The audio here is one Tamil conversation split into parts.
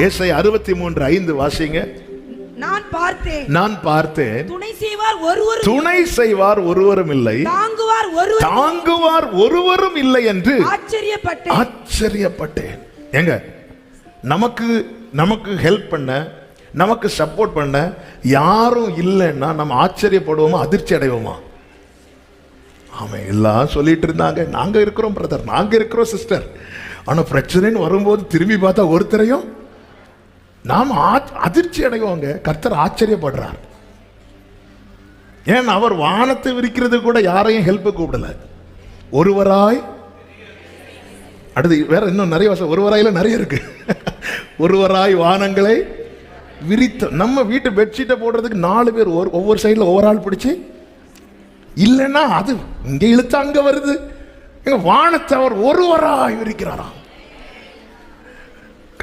ஏசாயா 63:5 வாசிங்க. நான் பார்த்தேன் துணை செய்வார் ஒருவரும் இல்லை, தாங்குவார் ஒருவரும் இல்லை என்று ஆச்சரியப்பட்டேன். எங்க நமக்கு ஹெல்ப் பண்ண, நமக்கு சப்போர்ட் பண்ண யாரும் இல்லைன்னா நம்ம ஆச்சரியப்படுவோமா, அதிர்ச்சி அடைவோமா? அவன் எல்லாம் சொல்லிட்டு இருந்தாங்க, நாங்க இருக்கிறோம் பிரதர், நாங்க இருக்கிறோம் சிஸ்டர். ஆனா பிரச்சனைன்னு வரும்போது திரும்பி பார்த்தா ஒருத்தரையும் நாம் அதிர்ச்சி அடைவோங்க. கர்த்தர் ஆச்சரியப்படுறார். ஏன் அவர் வானத்தை விரிக்கிறது கூட யாரையும் ஹெல்ப் கூப்பிடல. ஒருவராய், அடுத்து வேற இன்னும் நிறைய வருஷம் ஒருவராயில நிறைய இருக்கு. ஒருவராய் வானங்களை விரித்த. நம்ம வீட்டு பெட்ஷீட்டை போடுறதுக்கு 4 பேர் ஒவ்வொரு சைடில் ஒவ்வொரு ஆள் பிடிச்சி, இல்லைன்னா அது இங்க இழுத்து அங்க வருது. எங்க வானத்தை அவர் ஒருவராய் விரிக்கிறாராம்.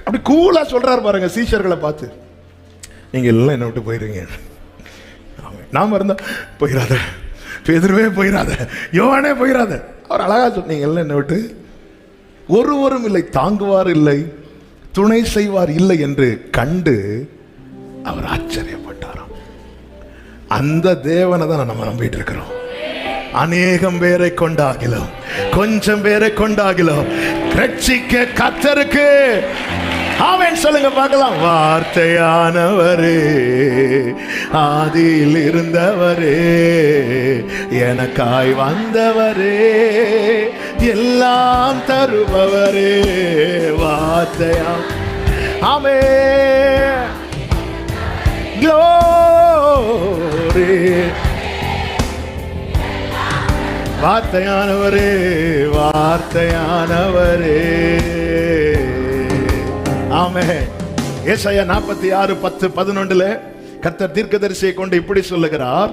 அப்படி கூலா சொல்றாரு பாருங்க சீஷர்களை பார்த்து, நீங்க எல்லாம் என்ன விட்டு போயிருங்க. நாம இருந்தா போயிடாத, பேதுருவே போயிடாத, யோவானே போயிடாத. அவர் அழகா சொன்னீங்க, எல்லாம் என்ன விட்டு ஒருவரும் இல்லை, தாங்குவார் இல்லை, துணை செய்வார் இல்லை என்று கண்டு அவர் ஆச்சரியப்பட்டாராம். அந்த தேவனை தான் நம்ம நம்பிட்டு இருக்கிறோம். அநேகம் பேரை கொண்டாகிலும், கொஞ்சம் பேரை கொண்டாகிலும் ரட்சிக்க கர்த்தருக்கு ஆமென் சொல்லுங்க பார்க்கலாம். வார்த்தையானவரே, ஆதியில் இருந்தவரே, எனக்காய் வந்தவரே, எல்லாம் தருபவரே, வார்த்தையா ஆமென் க்ளோரி. வார்த்தையானவரே, வார்த்தையானவரே ஆமென். ஏசாயா 46:10-11 கர்த்தர் தீர்க்கதரிசியை கொண்டு இப்படி சொல்லுகிறார்.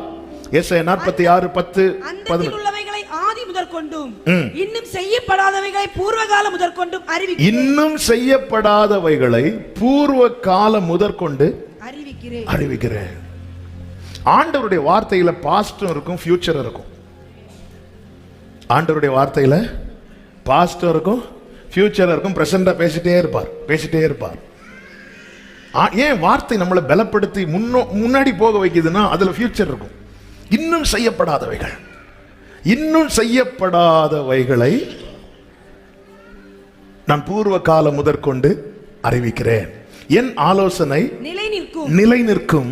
ஏசாயா 46:10-11 உள்ளவைகளை ஆதி முதற்கொண்டும் இன்னும் செய்யப்படாதவைகளை பூர்வகால முதற்கொண்டும் அறிவிக்கிறேன். இன்னும் செய்யப்படாதவைகளை பூர்வகால முதற்கொண்டு அறிவிக்கிறேன். ஆண்டவருடைய வார்த்தையில பாஸ்டும் இருக்கும், ஃபியூச்சர் இருக்கும். ஆண்டவருடைய வார்த்தையில பாஸ்டும் இருக்கும், ஃபியூச்சர் இருக்கும். பிரசண்டா பேசிட்டே இருப்பார். ஏன் வார்த்தை நம்மளை பலப்படுத்தி முன்னாடி போக வைக்குதுன்னா அதுல ஃபியூச்சர் இருக்கும். இன்னும் செய்யப்படாதவைகளை நான் பூர்வ காலம் முதற்கொண்டு அறிவிக்கிறேன். என் ஆலோசனை நிலை நிற்கும்,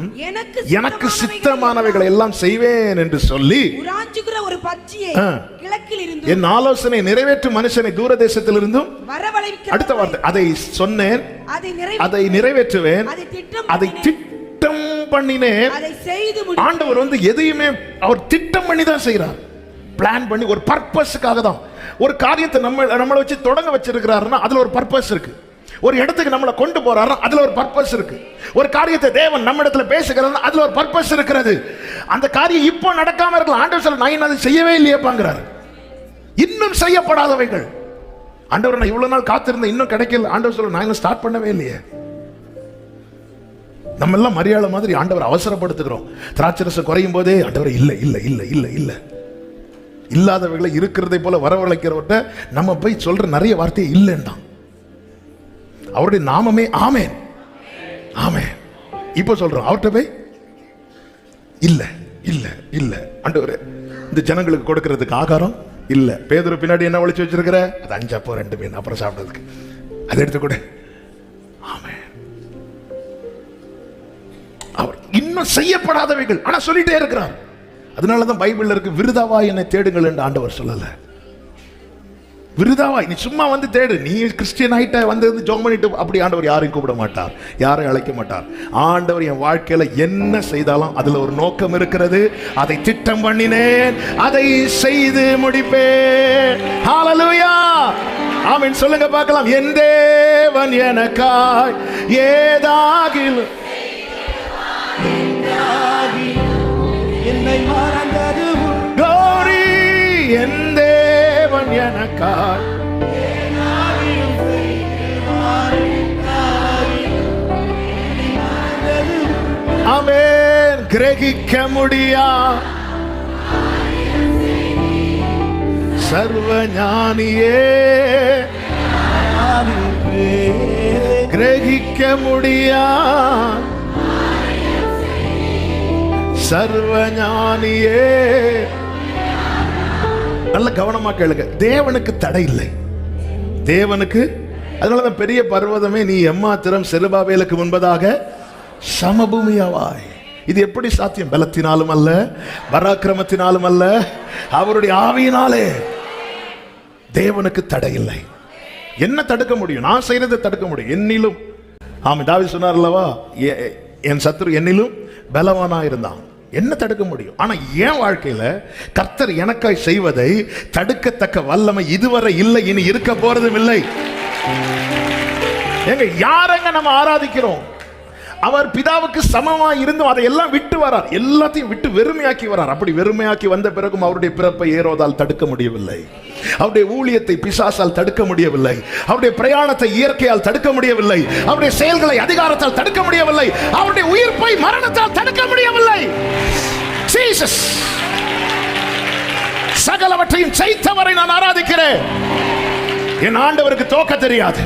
எனக்கு சித்தமானவைகளை எல்லாம் செய்வேன் என்று சொல்லி என் ஆலோசனை நிறைவேற்றும் மனுஷனை தூர தேசத்திலிருந்தும், அடுத்த வார்த்தை, அதை சொன்னேன், அதை நிறைவேற்றுவேன், அதை திட்டம் பண்ணினேன். ஆண்டவர் எதையுமே அவர் திட்டம் பண்ணி தான் செய்கிறார். பிளான் பண்ணி ஒரு பர்பஸ்க்காக தான். ஒரு காரியத்தை நம்மளை வச்சு தொடங்க வச்சிருக்கிறாருன்னா அதுல ஒரு பர்பஸ் இருக்கு. ஒரு இடத்துக்கு நம்மளை கொண்டு போறாரு, அதுல ஒரு பர்பஸ் இருக்கு. ஒரு காரியத்தை தேவன் நம்ம இடத்துல பேசுகிறார், அதுல ஒரு பர்பஸ் இருக்கிறது. அந்த காரியம் இப்போ நடக்காம இருக்கலாம். ஆண்டவர் சொல்ல, நான் அதை செய்யவே இல்லையேப்பாங்கிறார். இன்னும் செய்யப்படாதவைகள். ஆண்டவர், நான் இவ்வளவு நாள் காத்திருந்தேன், இன்னும் கிடைக்கல. ஆண்டவர் சொல்ல, நான் இன்னும் ஸ்டார்ட் பண்ணவே இல்லையே. நம்ம எல்லாம் மரியாதை மாதிரி ஆண்டவர் அவசரப்படுத்துகிறோம். திராட்சரசம் குறையும் போதே ஆண்டவர் இல்ல இல்ல இல்ல இல்ல இல்ல, இல்லாதவைகளை இருக்கிறதை போல வரவழைக்கிறவர்கிட்ட நம்ம போய் சொல்ற நிறைய வார்த்தையை இல்லைன்னா அவருடைய நாமமே ஆமென் ஆமென். இப்போ சொல்றோம் அவர்கிட்ட போய் இல்ல இல்ல இல்ல. ஆண்டவரே, இந்த ஜனங்களுக்கு கொடுக்கிறதுக்கு ஆகாரம் இல்ல. பேதுரு பின்னாடி என்ன ஒளிச்சு வச்சிருக்கிற? அது 5 அப்போ 2 மீன், அப்புறம் சாப்பிட்டதுக்கு அதை எடுத்து கொடு. ஆமென். அவர் இன்னும் செய்யப்படாதவைகள் ஆனா சொல்லிட்டே இருக்கிறார். அதனாலதான் பைபிள்ல இருக்கு, விருதாவாய் என்னை தேடுங்கள் என்று ஆண்டவர் சொல்லல. விருதாவாய் நீ சும்மா தேடு. நீ கிறிஸ்டியன் ஆயிட்ட ஜோம் பண்ணிட்டு அப்படி ஆண்டவர் யாரையும் கூப்பிட மாட்டார், யாரையும் அழைக்க மாட்டார். ஆண்டவர் என் வாழ்க்கையில என்ன செய்தாலும் அதுல ஒரு நோக்கம் இருக்கிறது. அதை திட்டம் பண்ணினேன், அதை செய்து முடிப்பேன். ஹல்லேலூயா ஆமென் சொல்லுங்க பார்க்கலாம். என் தேவன் எனக்காய் ஏதாகிலும் என்னை மறந்தது glory. என் தேவன் எனக்காய் ஆமென். கிரகிக்க முடியா சர்வ ஞானியே, கிரகிக்க முடியா சர்வஞானியே. நல்ல கவனமா கேளுங்க. தேவனுக்கு தடை இல்லை. தேவனுக்கு, அதனாலதான் பெரிய பர்வதமே நீ எம்மாத்திரம் செருபாபேலுக்கு முன்பதாக சமபூமியாவாய். இது எப்படி சாத்தியம்? பலத்தினாலும் அல்ல, பராக்கிரமத்தினாலும் அல்ல, அவருடைய ஆவியினாலே. தேவனுக்கு தடை இல்லை. என்ன தடுக்க முடியும்? நான் செய்யறதை தடுக்க முடியும். என்னிலும், ஆமா, தாவீது சொன்னார் அல்லவா, என் சத்துரு என்னிலும் பலவானா இருந்தான். என்ன தடுக்க முடியும்? ஆனா என் வாழ்க்கையில கர்த்தர் எனக்காய் செய்வதை தடுக்கத்தக்க வல்லமை இதுவரை இல்லை, இனி இருக்க போறதும் இல்லை. எங்க யாரங்க நம்ம ஆராதிக்கிறோம்? அவர் பிதாவுக்கு சமமா இருந்தும் அதையெல்லாம் விட்டு வரார். எல்லாத்தையும் விட்டு வெறுமையாக்கி வரார். அப்படி வெறுமையாக்கி வந்த பிறகும் அவருடைய பிறப்பை ஏரோதால் தடுக்க முடியவில்லை. அவருடைய ஊழியத்தை பிசாசால் தடுக்க முடியவில்லை. அவருடைய பிரயாணத்தை இயற்கையால் தடுக்க முடியவில்லை. அவருடைய செயல்களை அதிகாரத்தால் தடுக்க முடியவில்லை. அவருடைய உயிர்ப்பை மரணத்தால் தடுக்க முடியவில்லை. ஜீசஸ் சகலவற்றையும் ஜெயித்தவரை நான் ஆராதிக்கிறேன். என் ஆண்டவருக்கு தோக்க தெரியாது.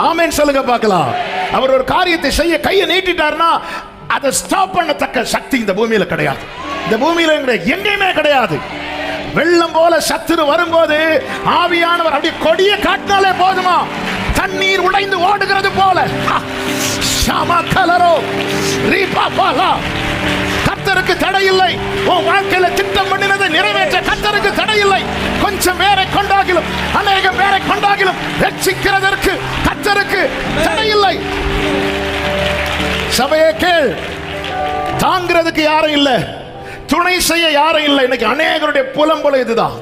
ஆமென் சொல்லுங்க பார்க்கலாம். அவர் ஒரு காரியத்தை செய்ய கையை நீட்டிட்டார்னா அதை ஸ்டாப் பண்ணத்தக்க சக்தி இந்த பூமியில கிடையாது. இந்த பூமியில எங்கேயுமே கிடையாது. வெள்ளம் போல சத்துரு வரும்போது ஆவியானவர் அப்படியே கொடிய காட்டினாலே போதுமா, தண்ணீர் உடைந்து ஓடுகிறது போல. கர்த்தருக்கு தடை இல்லை. உன் வாழ்க்கையில திட்டம் பண்ணினதை நிறைவேற்ற கர்த்தருக்கு தடை இல்லை. கொஞ்சம் பேரை கொண்டாகிலும் அநேகம் பேரை கொண்டாகிலும் ரட்சிக்கிறதற்கு கர்த்தருக்கு தடை இல்லை. சபையே கேள், தாங்கிறதுக்கு யாரும் இல்லை, துணை செய்ய யாரும் இல்லை. இன்னைக்கு அநேகருடைய புலம்புல இதுதான்.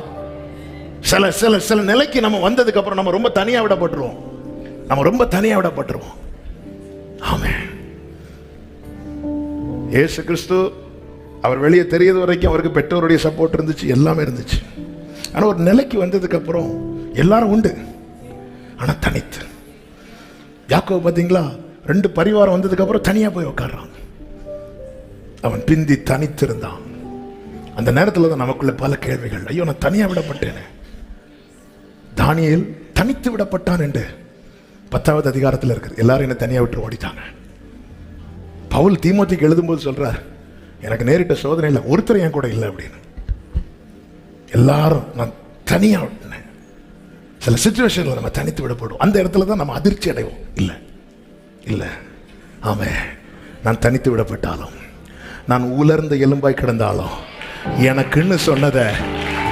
சில சில சில நிலைக்கு நம்ம வந்ததுக்கு அப்புறம் நம்ம ரொம்ப தனியா விடப்பட்டுருவோம். ஆமென். இயேசு கிறிஸ்து அவர் வெளியே தெரியாத வரைக்கும் அவருக்கு பெற்றோருடைய சப்போர்ட் இருந்துச்சு, எல்லாமே இருந்துச்சு. ஆனா ஒரு நிலைக்கு வந்ததுக்கு அப்புறம் எல்லாரும் உண்டு, ஆனா தனித்து. யாக்கோபு பாத்தீங்களா, 2 பரிவாரம் வந்ததுக்கு அப்புறம் தனியா போய் உட்கார்றான். அவன் பிந்தி தனித்திருந்தான். அந்த நேரத்தில் தான் நமக்குள்ள பல கேள்விகள். ஐயோ, நான் தனியா விடப்பட்டேன். தானியேல் தனித்து விடப்பட்டான் என்று 10வது அதிகாரத்தில் இருக்கு. எல்லாரும் என்ன தனியா விட்டு ஓடிட்டாங்க. பவுல் தீமோத்திக்கு எழுதும்போது சொல்றார், எனக்கு நேரிட்ட சோதனையில் ஒருத்தர் என் கூட இல்லை அப்படின்னு. எல்லாரும் நான் தனியா விட்டேன். சில சிச்சுவேஷன்ல நம்ம தனித்து விடப்படும். அந்த இடத்துல தான் நம்ம அதிர்ச்சி அடைவோம். இல்லை, ஆமே, நான் தனித்து விடப்பட்டாலும், நான் உலர்ந்த எலும்பாய் கிடந்தாலும், எனக்குன்னு சொன்னதை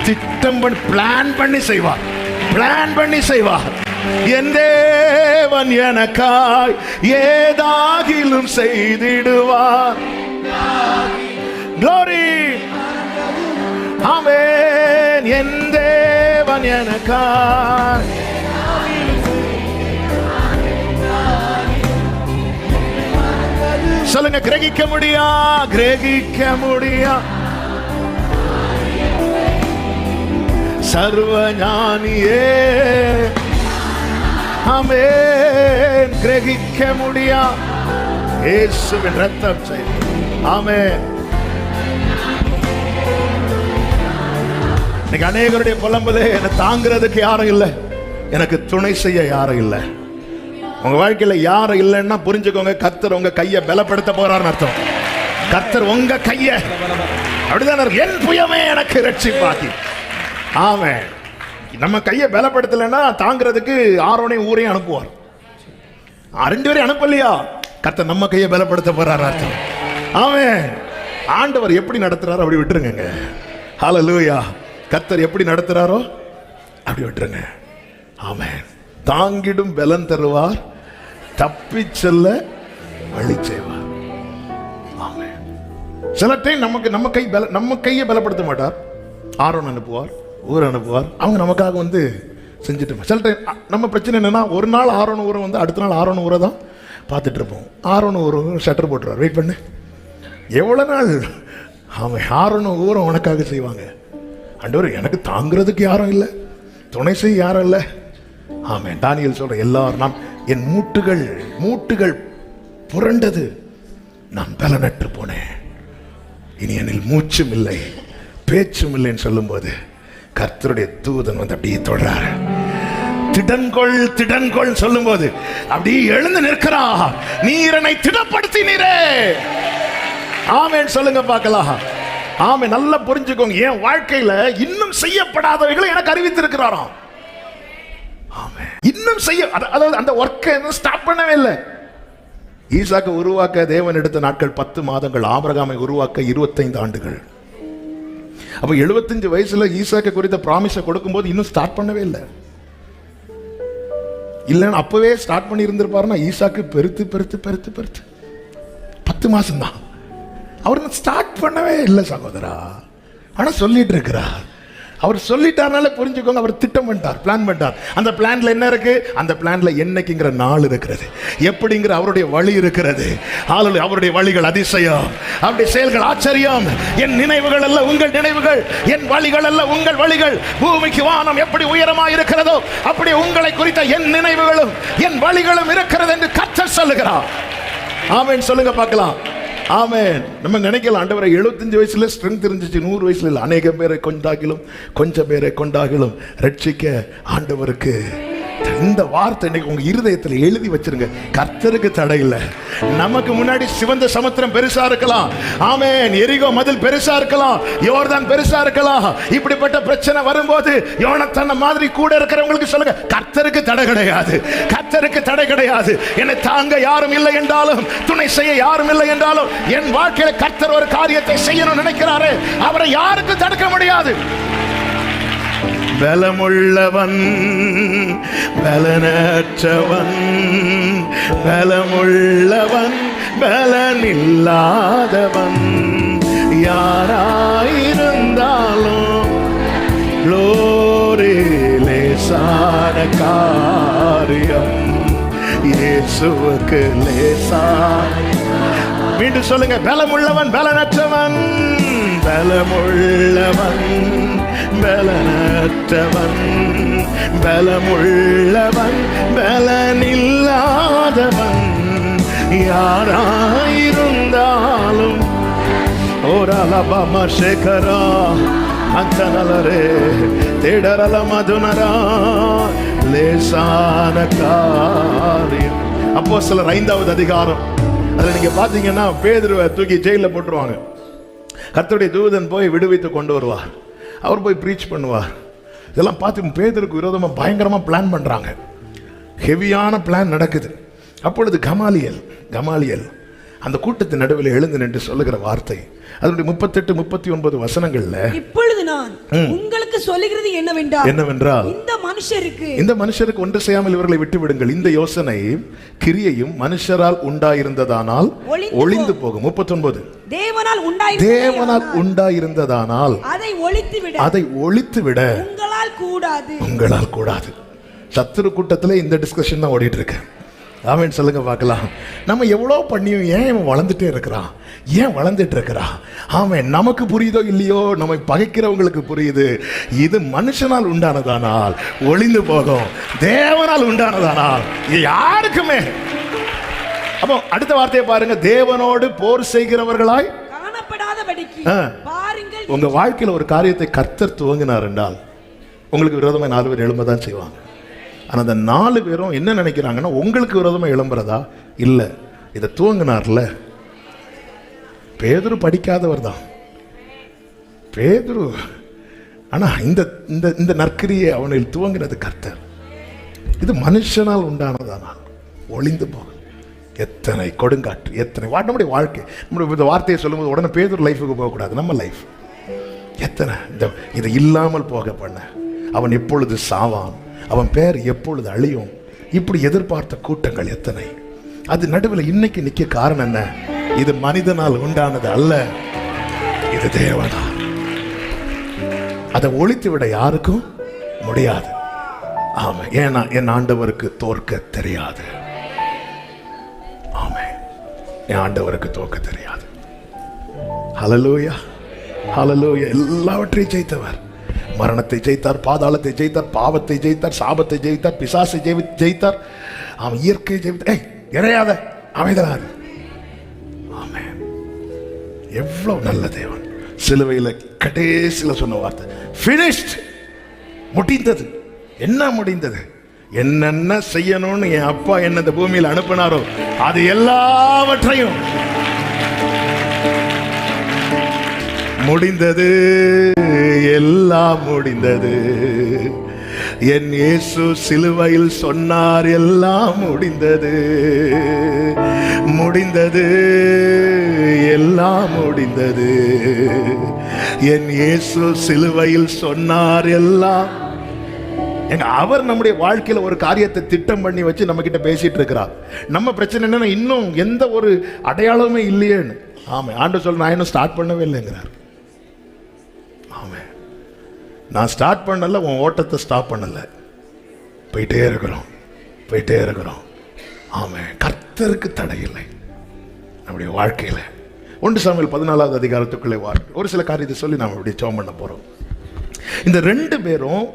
திட்டம் பண்ணி பிளான் பண்ணி செய்வார். என் தேவன் எனக்காய் ஏதாகிலும் செய்திடுவார். Glory, ஆமென். என் தேவன் எனக்காய் சொல்லுங்க. கிரகிக்க முடியா சர்வஞானியே. ஆமென். கிரகிக்க முடியா இயேசுவின் இரத்தம் செய்து. ஆமென். இன்னைக்கு அநேகருடைய புலம்பலே, என்ன தாங்கிறதுக்கு யாரும் இல்லை, எனக்கு துணை செய்ய யாரும் இல்லை. உங்க வாழ்க்கையில யாரும் இல்லைன்னா புரிஞ்சுக்கோங்க, கர்த்தர் உங்க கையை பலப்படுத்த போறாருன்னு அர்த்தம். கர்த்தர் உங்க கைய அப்படிதான், என் புயமே எனக்கு ரட்சிப்பாக்கி. ஆமென். நம்ம கையை பலப்படுத்தலைன்னா தாங்கிறதுக்கு ஆரோனையும் ஊரையும் அனுப்புவார். 2 பேரையும் அனுப்பலையா, கர்த்தர் நம்ம கையை பலப்படுத்த போறாரு அர்த்தம். ஆமென். ஆண்டவர் எப்படி நடத்துறாரோ அப்படி விட்டுருங்க. ஹல்லேலூயா. கர்த்தர் எப்படி நடத்துறாரோ அப்படி விட்டுருங்க. ஆமென். தாங்கிடும் பலன் தருவார், தப்பி செல்ல வழி செய்வார். ஆமென். சில டைம் நம்ம கையை பலப்படுத்த மாட்டார். ஆரோன் அனுப்புவார், ஊர் அனுப்புவார். அவங்க நமக்காக வந்து செஞ்சுட்டு. சில டைம் நம்ம பிரச்சனை என்னன்னா, ஒரு நாள் ஆரோன் ஊரை வந்து அடுத்த நாள் ஆரோன் ஊரை தான் பார்த்துட்டு இருப்போம். ஆரோன் ஊரும் ஷட்டர் போட்டுருவார், வெயிட் பண்ணு. எவ்வளோ நாள் அவன் ஆரோன் ஊரை உனக்காக செய்வாங்க. ஆண்டவர், எனக்கு தாங்கிறதுக்கு யாரும் இல்லை, துணை செய்ய யாரும் இல்லை. ஆமென். தானியேல் சொல்ற, எல்லாரும் நாம் என் மூட்டுகள் புரண்டது, நான் பலனற்று போனேன், இனி என்னில் மூச்சும் இல்லை பேச்சும் இல்லைன்னு சொல்லும்போது கர்த்தருடைய தூதன் வந்து அப்படியே தொடரார். திடன்கொள் திடன்கொள் சொல்லும் போது அப்படியே எழுந்து நிற்கிறா. நீர் என்னை திடப்படுத்தினீரே. ஆமென் சொல்லுங்க பார்க்கலாம். ஆமென். நல்லா புரிஞ்சுக்கோங்க, என் வாழ்க்கையில இன்னும் செய்யப்படாதவைகளை எனக்கு அறிவித்திருக்கிறாராம். ஆமென். இன்னும் செய்ய, அதாவது அந்த ஒர்க்கை ஸ்டாப் பண்ணவே இல்லை. ஈசாக்கை உருவாக்க தேவன் எடுத்த நாட்கள் 10 மாதங்கள், ஆபிரகாமை உருவாக்க 25 ஆண்டுகள். அப்ப 75 வயசுல ஈசாக்கை குறித்த ப்ராமிஸை கொடுக்கும்போது இன்னும் ஸ்டார்ட் பண்ணவே இல்லை. இல்லைன்னா அப்பவே ஸ்டார்ட் பண்ணி இருந்திருப்பாருன்னா ஈசாக்கு பெருத்து பெருத்து பெருத்து பெருத்து 10 மாசம் தான். அவர் ஸ்டார்ட் பண்ணவே இல்லை சகோதரா. ஆனா சொல்லிட்டு இருக்கிறார். அவர் சொல்லிட்டாருனால புரிஞ்சுக்கோங்க, அவர் திட்டம் பண்ணிட்டார், பிளான் பண்ணிட்டார். அந்த பிளான்ல என்ன இருக்கு? அந்த பிளான்ல என்னைக்குங்கிற நாள் இருக்கிறது, எப்படிங்கிற அவருடைய வழி இருக்கிறது. அவருடைய வழிகள் அதிசயம், அவருடைய செயல்கள் ஆச்சரியம். என் நினைவுகள் அல்ல உங்கள் நினைவுகள், என் வழிகள் அல்ல உங்கள் வழிகள். பூமிக்கு வானம் எப்படி உயரமா இருக்கிறதோ அப்படி உங்களை குறித்த என் நினைவுகளும் என் வழிகளும் இருக்கிறது என்று கர்த்தர் சொல்லுகிறார். ஆமென் சொல்லுங்க பார்க்கலாம். ஆமென். நம்ம நினைக்கலாம் ஆண்டவரை 75 வயசுல ஸ்ட்ரென்த் இருந்துச்சு, 100 வயசுல இல்லை. அநேக பேரை கொண்டாகிலும் கொஞ்சம் பேரை கொண்டாகிலும் ரட்சிக்க ஆண்டவருக்கு. இந்த வார்த்தை இன்னைக்கு உங்க இருதயத்தில் எழுதி வச்சிருங்க. கர்த்தருக்கு தடை இல்லை. நமக்கு முன்னாடி சிவந்த சமுத்திரம் பெருசா இருக்கலாம், ஆமென், எரிகோ மதில் பெருசா இருக்கலாம், யோர்தான் பெருசா இருக்கலாம். இப்படிப்பட்ட பிரச்சனை வரும்போது யோனத்தான் மாதிரி கூட இருக்கிறவங்களுக்கு சொல்லுங்க, கர்த்தருக்கு தடை கிடையாது, கர்த்தருக்கு தடை கிடையாது. என்னை தாங்க யாரும் இல்லை என்றாலும், துணை செய்ய யாரும் இல்லை என்றாலும், என் வாழ்க்கையில கர்த்தர் ஒரு காரியத்தை செய்யணும்னு நினைக்கிறாரு, அவரை யாருக்கும் தடுக்க முடியாது. பலமுள்ளவன் பலனற்றவன், பலமுள்ளவன் பலனில்லாதவன், யாராயிருந்தாலும் லேசான காரியம் இயேசுவுக்கு லேசான. மீண்டும் சொல்லுங்க, பலமுள்ளவன் பலனற்றவன், பலமுள்ளவன் பலனற்றவன், பலமுள்ளவன் பலனில்லாதவன், யாராயிருந்தாலும் ஓரலபம சேகரா அந்தனலரே தேடரல மதுனரா லேசான காரியம். அப்போஸ்தலர் 5வது அதிகாரம், அதுல நீங்க பாத்தீங்கன்னா பேதுருவை தூக்கி ஜெயில போட்டுருவாங்க. கர்த்தருடைய தூதன் போய் விடுவித்து கொண்டு வருவார். அவர் போய் ப்ரீச் பண்ணுவார். இதெல்லாம் பார்த்து பேதுருக்கு விரோதமா பயங்கரமா பிளான் பண்றாங்க. ஹெவியான பிளான் நடக்குது. அப்பொழுது கமாலியல் அந்த கூட்டத்தின் நடுவில் எழுந்து நின்று சொல்லுகிற வார்த்தை, அதனுடைய 38, 39 வசனங்கள்ல, இப்பொழுது நான் உங்களுக்கு சொல்லுகிறது என்னவென்றால் இந்த மனுஷருக்கு ஒன்று செய்யாமல் இவர்களை விட்டு விடுங்கள். இந்த யோசனை கிரியையும் மனுஷரால் உண்டாயிருந்ததானால் ஒளிந்து போகும். 39 தேவனால் உண்டாயிருந்ததானால் அதை ஒழித்துவிட உங்களால் கூடாது. சத்துரு கூட்டத்தில் இந்த டிஸ்கஷன் தான் ஓடிட்டு இருக்கு. ஆமென் சொல்லுங்க பார்க்கலாம். நம்ம எவ்வளோ பண்ணியும் ஏன் இவன் வளர்ந்துட்டே இருக்கிறான், ஏன் வளர்ந்துட்டு இருக்கிறான்? ஆமென். நமக்கு புரியுதோ இல்லையோ, நம்மை பகைக்கிறவங்களுக்கு புரியுது. இது மனுஷனால் உண்டானதானால் ஒளிந்து போகும், தேவனால் உண்டானதானால் யாருக்குமே. அப்போ அடுத்த வார்த்தையை பாருங்க, தேவனோடு போர் செய்கிறவர்களாய் காணப்படாதபடிக்கு பாருங்கள். உங்க வாழ்க்கையில் ஒரு காரியத்தை கர்த்தர் துவங்கினார் என்றால் உங்களுக்கு விரோதமாக 4 பேர் எழும்பதான் செய்வாங்க. ஆனால் அந்த 4 பேரும் என்ன நினைக்கிறாங்கன்னா, உங்களுக்கு விரோதமாக எழும்புறதா இல்லை, இதை துவங்கினார்ல. பேதுரு படிக்காதவர் தான் பேதுரு, ஆனா இந்த நற்கிரியை அவனில் துவங்கினது கர்த்தர். இது மனுஷனால் உண்டானதானால் ஒளிந்து போகும். எத்தனை கொடுங்காற்று, எத்தனை நம்முடைய வாழ்க்கை. நம்முடைய இந்த வார்த்தையை சொல்லும்போது உடனே பேதுரு லைஃபுக்கு போகக்கூடாது, நம்ம லைஃப். எத்தனை இதை இல்லாமல் போக பண்ண, அவன் எப்பொழுது சாவான், அவன் பேர் எப்பொழுது அழியும், இப்படி எதிர்பார்த்த கூட்டங்கள் எத்தனை. அது நடுவில் இன்னைக்கு நிக்க காரணம் என்ன? இது மனிதனால் உண்டானது அல்ல, இது தேவனால். அதை ஒழித்து விட யாருக்கும் முடியாது. ஆமா, ஏன்னா என் ஆண்டவருக்கு தோற்க தெரியாது. ஆமா, என் ஆண்டவருக்கு தோற்க தெரியாது. ஹல்லேலூயா, ஹல்லேலூயா. எல்லாவற்றையும் ஜெயித்தவர். மரணத்தை ஜெயித்தார், பாதாளத்தை ஜெயித்தார், பாவத்தை ஜெயித்தார், சாபத்தை ஜெயித்தார், பிசாசை ஜெயித்தார். அவன் இயற்கை ஜெயித்தார். இறையாத அமைதலார். ஆமென். எவ்வளவு நல்ல தேவன். சிலுவையில் கடைசியில் சொன்ன வார்த்தை, finished, முடிந்தது. என்ன முடிந்தது? என்னென்ன செய்யணும்னு என் அப்பா என்ன இந்த பூமியில் அனுப்பினாரோ அது எல்லாவற்றையும் முடிந்தது, எல்லாம் முடிந்தது. என் இயேசு சிலுவையில் சொன்னார், எல்லாம் முடிந்தது, முடிந்தது, எல்லாம் முடிந்தது. என் இயேசு சிலுவையில் சொன்னார், எல்லாம். அவர் நம்முடைய வாழ்க்கையில ஒரு காரியத்தை திட்டம் பண்ணி வச்சு நம்ம கிட்ட பேசிட்டு இருக்கிறார். நம்ம பிரச்சனை என்னன்னா இன்னும் எந்த ஒரு அடையாளமே இல்லையேன்னு. ஆமா, ஆண்டவர் சொல்ல நான் இன்னும் ஸ்டார்ட் பண்ணவே இல்லைங்கிறார். ஆமா, நான் ஸ்டார்ட் பண்ணல, உன் ஓட்டத்தை ஸ்டாப் பண்ணல, போயிட்டே இருக்கிறோம், போயிட்டே இருக்கிறோம். ஆமா, கர்த்தருக்கு தடை இல்லை நம்முடைய வாழ்க்கையில. 1 சாமுவேல் 14வது அதிகாரத்துக்குள்ளே ஒரு சில காரியத்தை சொல்லி நாம் இப்படி ஜெபம் பண்ண போறோம். இந்த 2 பேரும்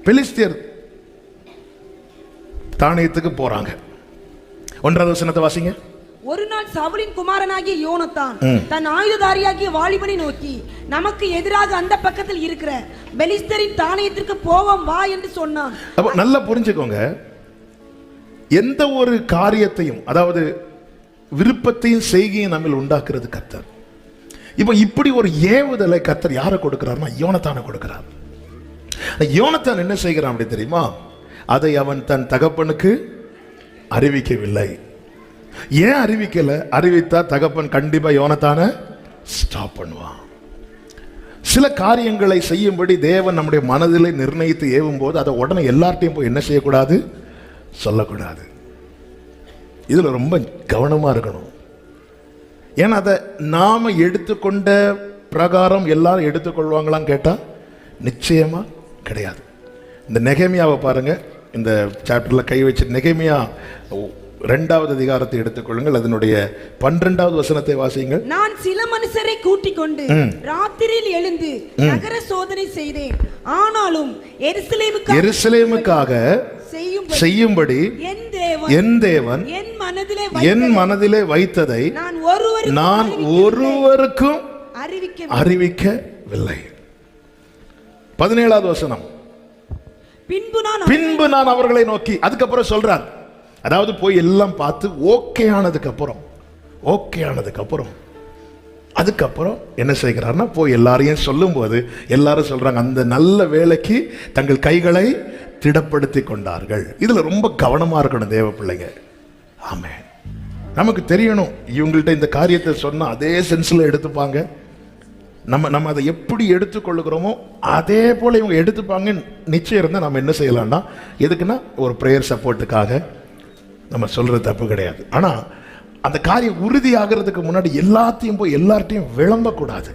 பெலிஸ்தியர் தானியத்துக்கு போறாங்க. 1வது வசனத்தை வாசிங்க. ஒரு நாள் சவுலின் குமாரனாகிய யோனத்தான் தன் ஆயுததாரியாகிய வாலிபனை நோக்கி, நமக்கு எதிராக அந்த பக்கத்தில் இருக்கிற பெலிஸ்தரின் தானியத்திற்கு போவோம் வா என்று சொன்னான். அப்ப நல்லா புரிஞ்சுக்கோங்க, எந்த ஒரு காரியத்தையும், அதாவது விருப்பத்தையும் செய்கையும் நம்ம உண்டாக்குறது கர்த்தர். இப்ப இப்படி ஒரு ஏவுதலை கர்த்தர் யாரை கொடுக்கிறார்னா யோனத்தானை கொடுக்கிறார். யோனத்தான் என்ன செய்கிறான் அப்படி தெரியுமா? அதை அவன் தன் தகப்பனுக்கு அறிவிக்கவில்லை. ஏன் அறிவிக்கல? அறிவித்தா தகப்பன் கண்டிப்பா யோனத்தானை ஸ்டாப் பண்ணுவான். சில காரியங்களை செய்யும்படி தேவன் நம்முடைய மனதிலே நிர்ணயித்து ஏவும் போது அதை உடனே எல்லார்ட்டையும் போய் என்ன செய்யக்கூடாது, சொல்லக்கூடாது. இதுல ரொம்ப கவனமா இருக்கணும். ஏன்னா அதை நாம எடுத்துக்கொண்ட பிரகாரம் எல்லாரும் எடுத்துக்கொள்வாங்களான்னு கேட்டா நிச்சயமா கிடையாது. இந்த நெகேமியாவை பாருங்க, இந்த சாப்டர்ல கை வச்சு நெகேமியா 2வது அதிகாரத்தை எடுத்துக்கொள்ளுங்கள். அதனுடைய 12வது வசனத்தை வாசியுங்கள். நான் சில மனுஷரை கூட்டிக் கொண்டு ராத்திரியில் எழுந்து நகர சோதனை செய்தேன். ஆனாலும் எருசலேமுக்காக செய்யும்படி என் தேவன் என் மனதிலே வைத்ததை நான் ஒருவருக்கும் அறிவிக்கவில்லை. 17வது வசனம். பின்பு நான் அவர்களை நோக்கி, அதுக்கப்புறம் சொல்றார், அதாவது போய் எல்லாம் பார்த்து ஓகே ஆனதுக்கு அப்புறம் அதுக்கப்புறம் என்ன செய்கிறார்னா போய் எல்லாரையும் சொல்லும் போது எல்லாரும் சொல்றாங்க, அந்த நல்ல வேலைக்கு தங்கள் கைகளை திடப்படுத்தி கொண்டார்கள். இதுல ரொம்ப கவனமா இருக்கணும் தேவ பிள்ளைங்க. ஆமென். நமக்கு தெரியணும், இவங்கள்ட்ட இந்த காரியத்தை சொன்னா அதே சென்ஸ்ல எடுத்துப்பாங்க. நம்ம அதை எப்படி எடுத்துக்கொள்ளுகிறோமோ அதே போல இவங்க எடுத்துப்பாங்க நிச்சயம் இருந்தால் நம்ம என்ன செய்யலாம்னா, எதுக்குன்னா ஒரு ப்ரேயர் சப்போர்ட்டுக்காக நம்ம சொல்றது தப்பு கிடையாது. ஆனால் அந்த காரியம் உறுதி ஆகிறதுக்கு முன்னாடி எல்லாத்தையும் போய் எல்லார்ட்டையும் விளம்பக்கூடாது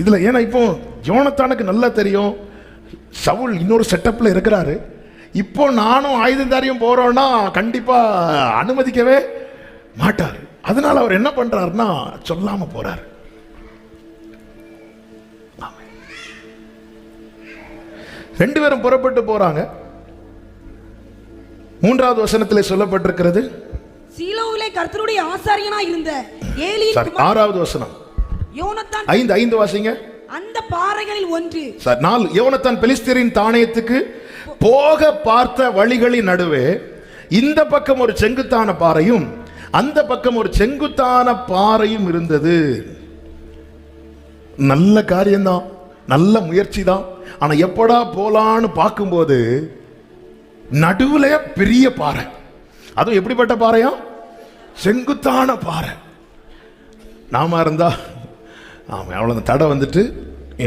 இதில். ஏன்னா இப்போ யோனத்தானுக்கு நல்லா தெரியும் சவுல் இன்னொரு செட்டப்பில் இருக்கிறாரு. இப்போ நானும் ஆயுதந்தாரியும் போகிறோன்னா கண்டிப்பாக அனுமதிக்கவே மாட்டார். அதனால அவர் என்ன பண்ணுறாருன்னா சொல்லாமல் போகிறார். 2 பேரும் புறப்பட்டு போறாங்க. 3வது வசனத்திலே சொல்லப்பட்டிருக்கிறது, சீலோவிலே கர்த்தருடைய ஆசாரியனாய் இருந்த ஏலி. 6வது வசனம். யோனத்தான் 5 வாசிங்க. அந்த பாறைகளில் ஒன்று. 4 யோனத்தான் பெலிஸ்தியரின் தானியத்துக்கு போக பார்த்த வழிகளின் நடுவே இந்த பக்கம் ஒரு செங்குத்தான பாறையும் அந்த பக்கம் ஒரு செங்குத்தான பாறையும் இருந்தது. நல்ல காரியம்தான், நல்ல முயற்சி தான். ஆனா எப்படா போலான்னு பார்க்கும்போது நடுவுல பெரிய பாறை. அதுவும் எப்படிப்பட்ட பாறையா? செங்குத்தான பாறை. நாம இருந்தா ஆமா அவ்வளவு தடை வந்துட்டு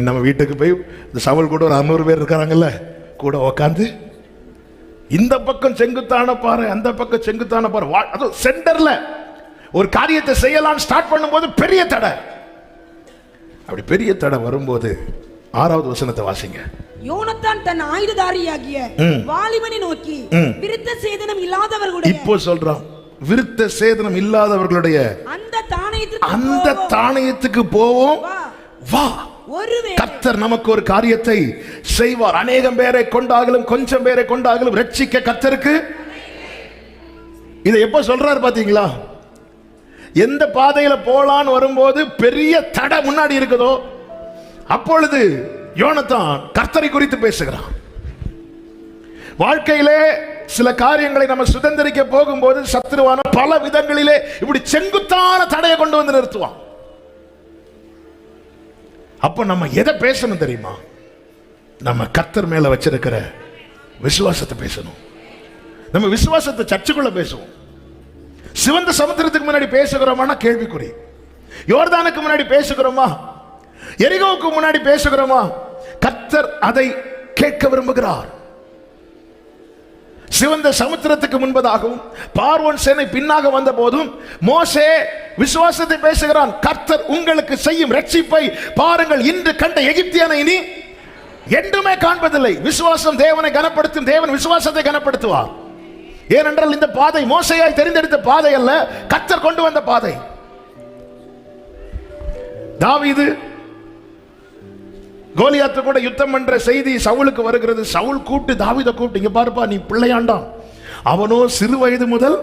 நம்ம வீட்டுக்கு போய் இந்த சவல் கூட ஒரு 600 பேர் இருக்கிறாங்கல்ல, கூட உக்காந்து இந்த பக்கம் செங்குத்தான பாறை அந்த பக்கம் செங்குத்தான பாறை, அதுவும் சென்டர்ல ஒரு காரியத்தை செய்யலாம் ஸ்டார்ட் பண்ணும்போது பெரிய தடை. அப்படி பெரிய தடை வரும்போது 6வது வசனத்தை வாசிங்க. யோனத்தான் தன் ஆயுததாரியாகிய வாலிபனை நோக்கி, விருத்த சேதனம் இல்லாதவர்களுடைய, இப்போ சொல்றான் விருத்த சேதனம் இல்லாதவர்களுடைய அந்த தானியத்துக்கு போவோம் வா. கர்த்தர் நமக்கு ஒரு காரியத்தை செய்வார். அநேகம் பேரை கொண்டாகலும் கொஞ்சம் பேரை கொண்டாகலும் ரட்சிக்க கர்த்தருக்கு. இதை எப்ப சொல்றாரு பாத்தீங்களா? எந்த பாதையில போலான்னு வரும்போது பெரிய தடை முன்னாடி இருக்குதோ அப்பொழுது யோனத்தான் கர்த்தரை குறித்து பேசுகிறான். வாழ்க்கையிலே சில காரியங்களை நம்ம சுதந்திரிக்க போகும்போது சத்துருவான பல விதங்களிலே இப்படி செங்குத்தான தடையை கொண்டு வந்து நிறுத்துவான். அப்ப நம்ம எதை பேசணும் தெரியுமா? நம்ம கர்த்தர் மேல வச்சிருக்கிற விசுவாசத்தை பேசணும். நம்ம விசுவாசத்தை சர்ச்சுக்குள்ள பேசுவோம். சிவந்த சமுத்திரத்துக்கு முன்னாடி பேசுகிறோமா? கேள்விக்குறி. யோர்தானுக்கு முன்னாடி பேசுகிறோமா? எரிகோவுக்கு முன்னாடி பேசுகிறோமா? கர்த்தர் அதை கேட்க விரும்புகிறார். சிவந்த சமுத்திரத்துக்கு முன்பதாகவும் பார்வோன் சேனை பின்னாக வந்த போதும் மோசே விசுவாசத்தை பேசுகிறான். கர்த்தர் உங்களுக்கு செய்யும் ரட்சிப்பை பாருங்கள், இன்று கண்ட எகிப்தியனை இனி என்றுமே காண்பதில்லை. விசுவாசம் தேவனை கனப்படுத்தும். தேவன் விசுவாசத்தை கனப்படுத்துவார். ஏனென்றால் இந்த பாதை மோசேயாய் தெரிந்தெடுத்த பாதை அல்ல, கர்த்தர் கொண்டு வந்த பாதை. தாவீது கோலியாத்து கூட யுத்தம் என்ற செய்தி சவுலுக்கு வருகிறது. சவுல் கூப்பிட்டு தாவீதை கூப்பிட்டு, இங்க பாருப்பா, நீ பிள்ளையாண்டாம், அவனோ சிறு வயது முதல்